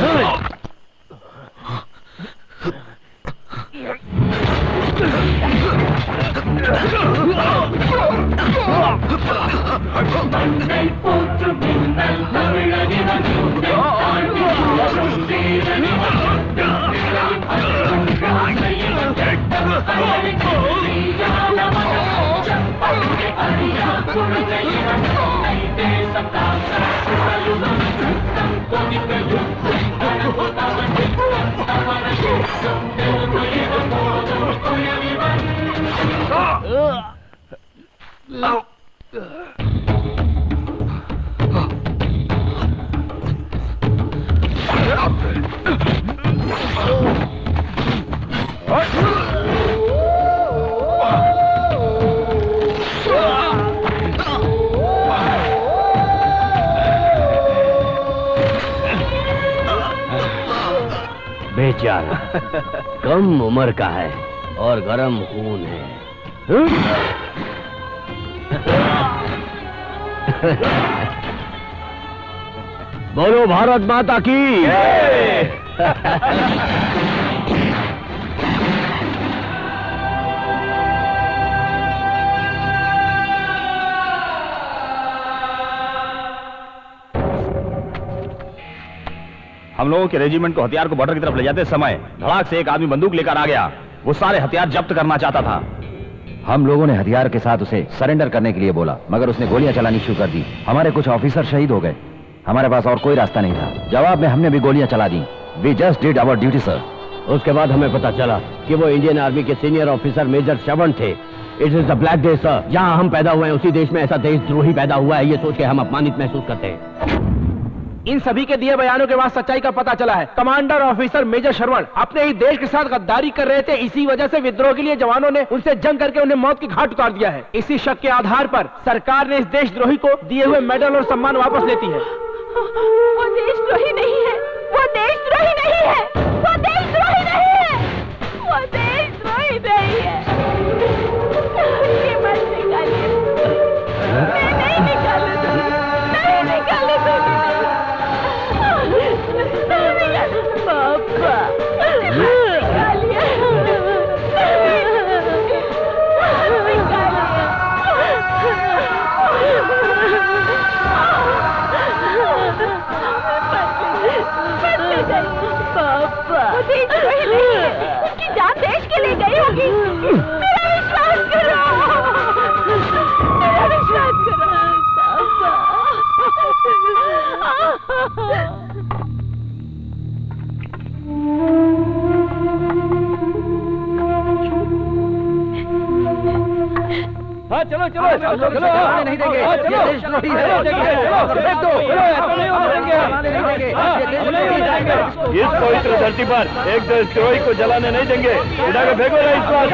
बेचारा कम उम्र का है और गरम खून है। बोलो भारत माता की। हम लोगों के रेजिमेंट को हथियार को बॉर्डर की तरफ ले जाते समय धड़ाक से एक आदमी बंदूक लेकर आ गया। वो सारे हथियार जब्त करना चाहता था। हम लोगों ने हथियार के साथ उसे सरेंडर करने के लिए बोला, मगर उसने गोलियां चलानी शुरू कर दी। हमारे कुछ ऑफिसर शहीद हो गए। हमारे पास और कोई रास्ता नहीं था। जवाब में हमने भी गोलियां चला दी। We just did our duty sir. उसके बाद हमें पता चला कि वो इंडियन आर्मी के सीनियर ऑफिसर मेजर श्रवण थे। It is the black day sir. जहां हम पैदा हुए हैं उसी देश में ऐसा देशद्रोही पैदा हुआ है, ये सोच के हम अपमानित महसूस करते हैं। इन सभी के दिए बयानों के बाद सच्चाई का पता चला है। कमांडर ऑफिसर मेजर श्रवण अपने ही देश के साथ गद्दारी कर रहे थे। इसी वजह से विद्रोह के लिए जवानों ने उनसे जंग करके उन्हें मौत की घाट उतार दिया है। इसी शक के आधार पर सरकार ने इस देशद्रोही को दिए हुए मेडल और सम्मान वापस लेती है। वो देशद्रोही नहीं है, वो देशद्रोही नहीं है, वो देशद्रोही नहीं है, वो देशद्रोही नहीं है। ये मत निकालिए, मैं नहीं निकालने दूंगी, नहीं निकालने दूंगी। पापा, निकालिए, पापा, वो देशद्रोही नहीं है, उसकी जान देश के लिए गई होगी। मेरा विश्वास करो, मेरा विश्वास करो पापा। हाँ चलो चलो चलो चलो, नहीं देंगे, ये देशद्रोही है। फेंक दो, इस पवित्र धरती पर एक देशद्रोही को जलाने नहीं देंगे। उठा के फेंको ना इस बात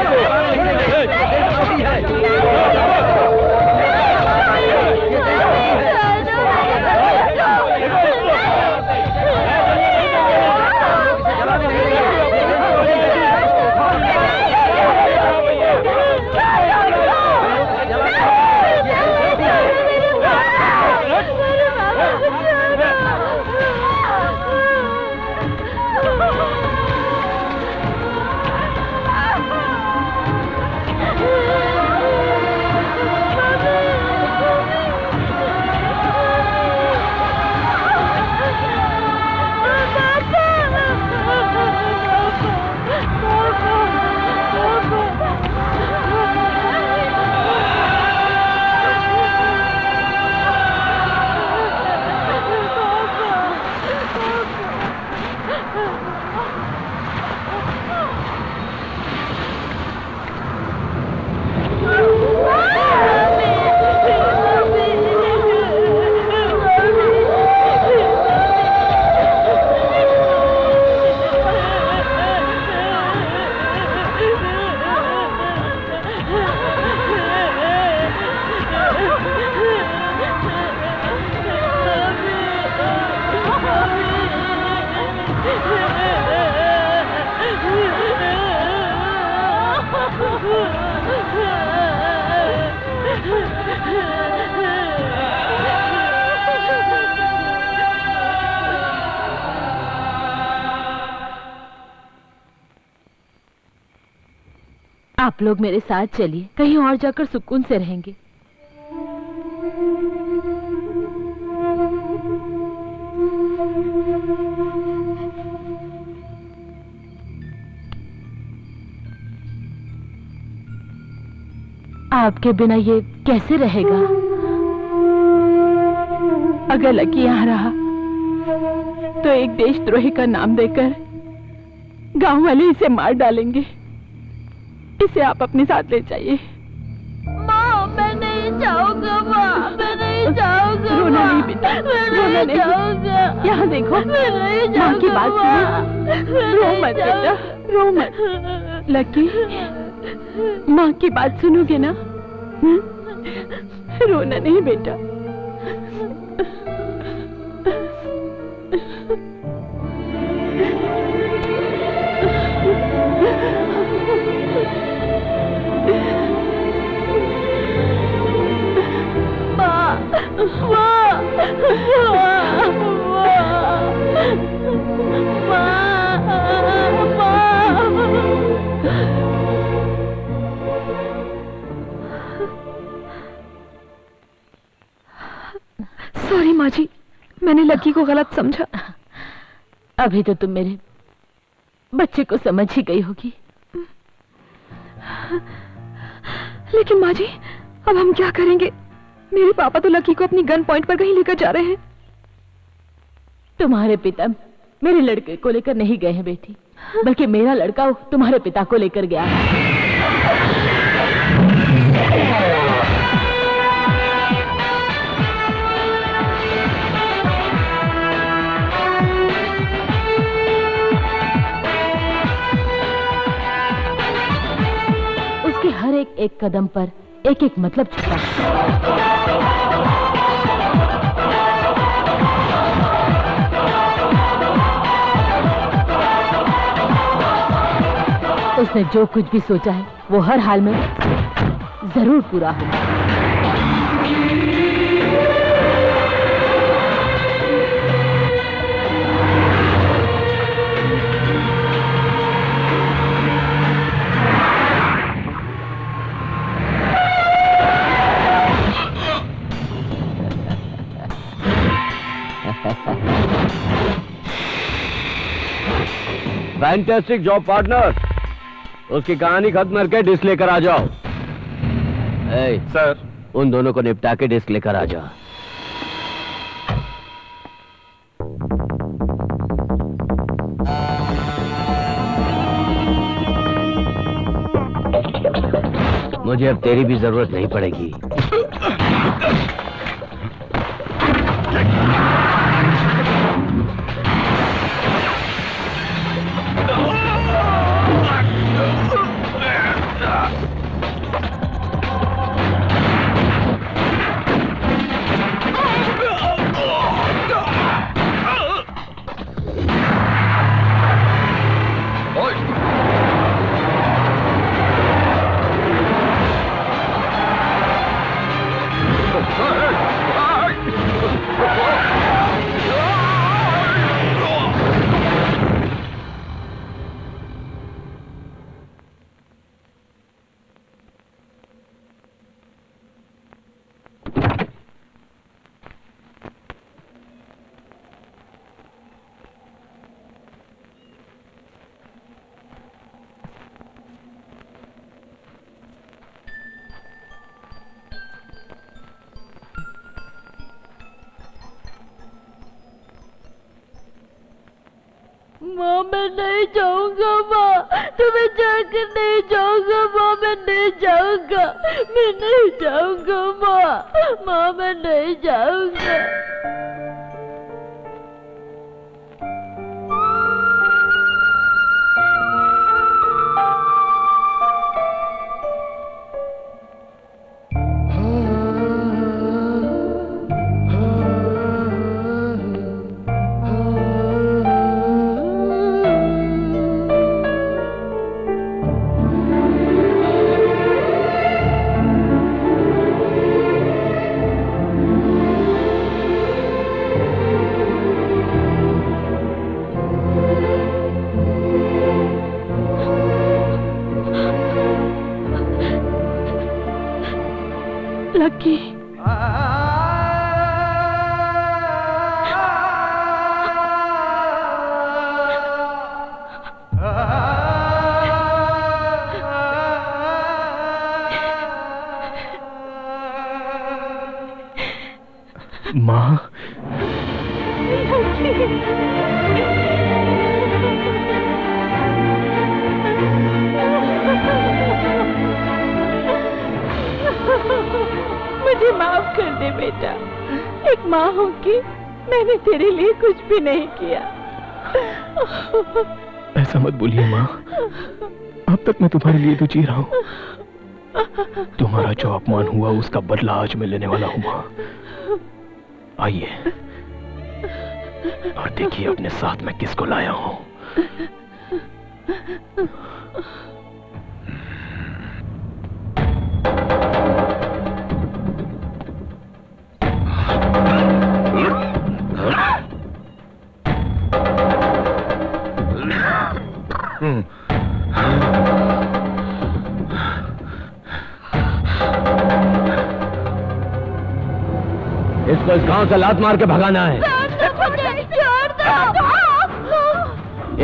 आप लोग मेरे साथ चलिए, कहीं और जाकर सुकून से रहेंगे। आपके बिना ये कैसे रहेगा? अगर लकी यहाँ रहा तो एक देशद्रोही का नाम देकर गांव वाले इसे मार डालेंगे। इसे आप अपने साथ ले जाइए। माँ, मैं नहीं जाऊंगा माँ, मैं नहीं जाऊंगा। रोना नहीं बेटा, रोना नहीं। यहाँ देखो, माँ की बात सुनो। रो मत बेटा, रो मत। लकी, माँ की बात सुनोगे ना? रोना नहीं बेटा। सॉरी माँ जी, मैंने लकी को गलत समझा। अभी तो तुम मेरे बच्चे को समझ ही गई होगी। लेकिन माँ जी, अब हम क्या करेंगे? मेरे पापा तो लकी को अपनी गन पॉइंट पर कहीं लेकर जा रहे हैं। तुम्हारे पिता मेरे लड़के को लेकर नहीं गए हैं बेटी, बल्कि मेरा लड़का तुम्हारे पिता को लेकर गया है। उसके हर एक कदम पर एक एक मतलब छुपा है। उसने जो कुछ भी सोचा है वो हर हाल में जरूर पूरा होगा। Fantastic job partner. उसकी कहानी खत्म करके डिस्क लेकर आ जाओ। सर, उन दोनों को निपटा के डिस्क लेकर आ जाओ। मुझे अब तेरी भी जरूरत नहीं पड़ेगी। माँ, मैं नहीं जाऊंगा माँ, तुम्हें जाकर नहीं जाऊंगा माँ, मैं नहीं जाऊंगा, मैं नहीं जाऊंगा माँ, माँ मैं नहीं जाऊंगा। लकी माँ, मुझे माफ कर दे बेटा। एक माँ होके मैंने तेरे लिए कुछ भी नहीं किया। ऐसा मत बोलिए माँ, अब तक मैं तुम्हारे लिए तो जी रहा हूँ। तुम्हारा जो अपमान हुआ उसका बदला आज मैं लेने वाला हूँ माँ। आइए और देखिए अपने साथ मैं किसको लाया हूँ। इसको इस गांव से लात मार के भगाना है।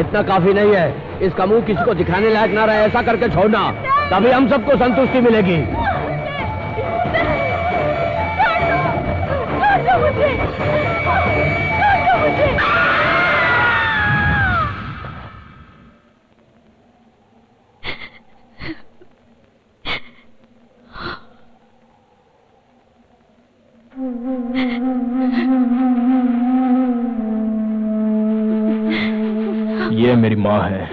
इतना काफी नहीं है, इसका मुंह किसी को दिखाने लायक ना रहे, ऐसा करके छोड़ना, तभी हम सबको संतुष्टि मिलेगी। ये मेरी माँ है।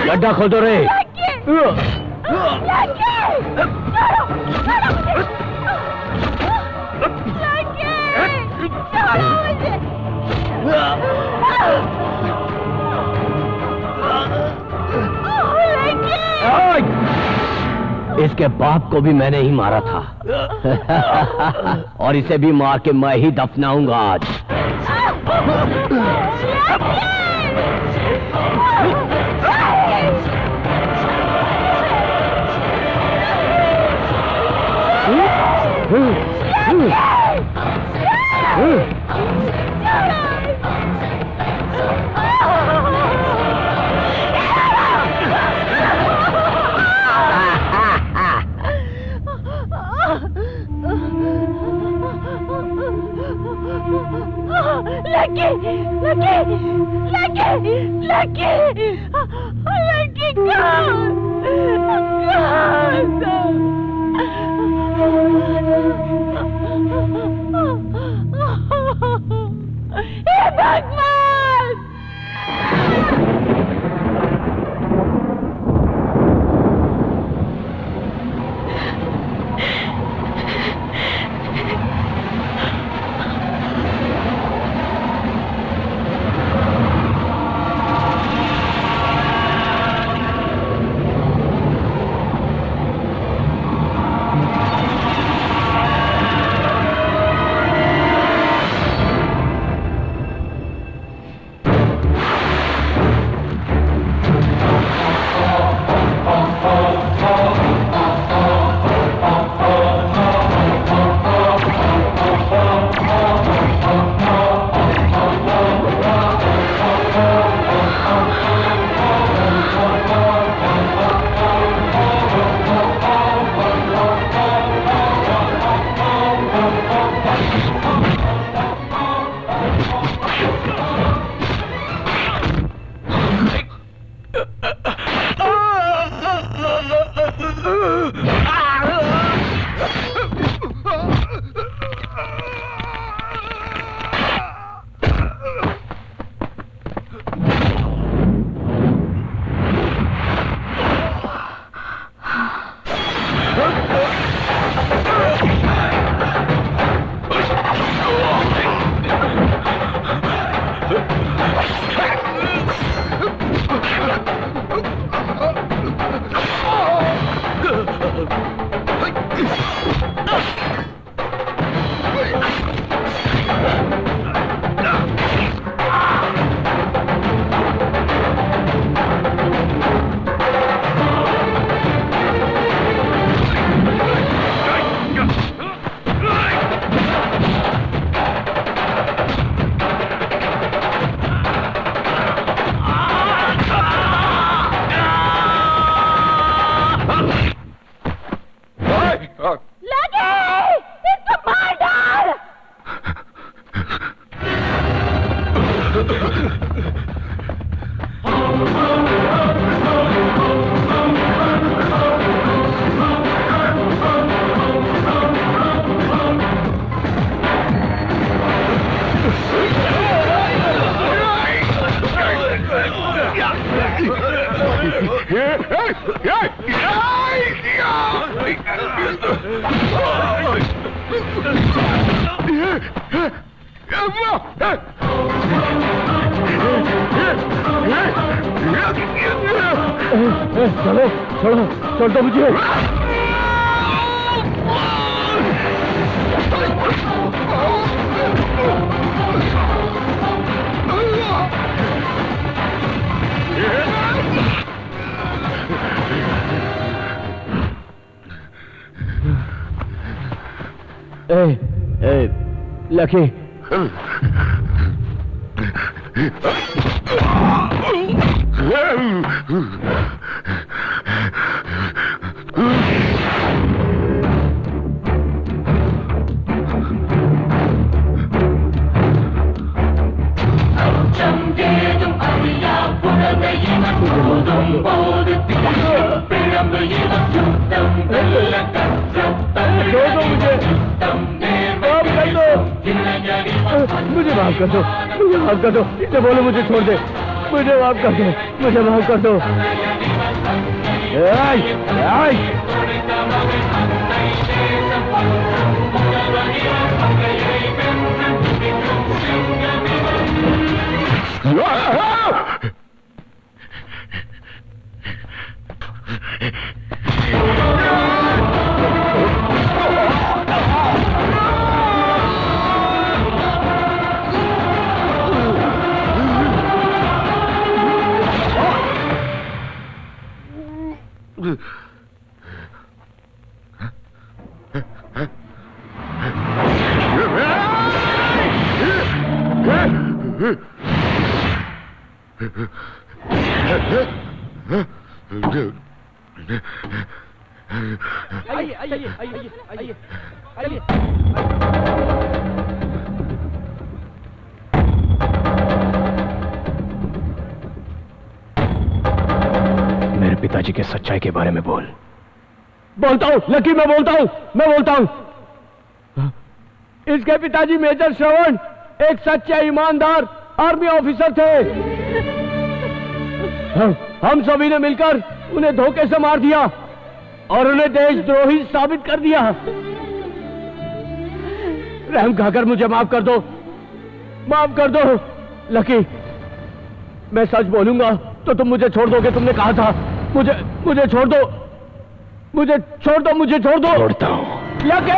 गड्ढा खोदो रे। इसके बाप को भी मैंने ही मारा था और इसे भी मार के मैं ही दफनाऊंगा आज। चलो छोड़ो छोड़ दो मुझे। लकी मुझे माफ कर दो, मुझे माफ कर दो, इसे बोलो मुझे छोड़ दे, मुझे माफ कर दो, मुझे माफ कर दो। मेरे पिताजी के सच्चाई के बारे में बोल। बोलता हूँ लकी, मैं बोलता हूँ। इसके पिताजी मेजर श्रवण एक सच्चे ईमानदार आर्मी ऑफिसर थे। हम सभी ने मिलकर उन्हें धोखे से मार दिया और उन्हें देशद्रोही साबित कर दिया। रहम खाकर मुझे माफ कर दो, माफ कर दो लकी। मैं सच बोलूंगा तो तुम मुझे छोड़ दोगे, तुमने कहा था। मुझे छोड़ दो, मुझे छोड़ दो, मुझे छोड़ दो। छोड़ता हूं लकी।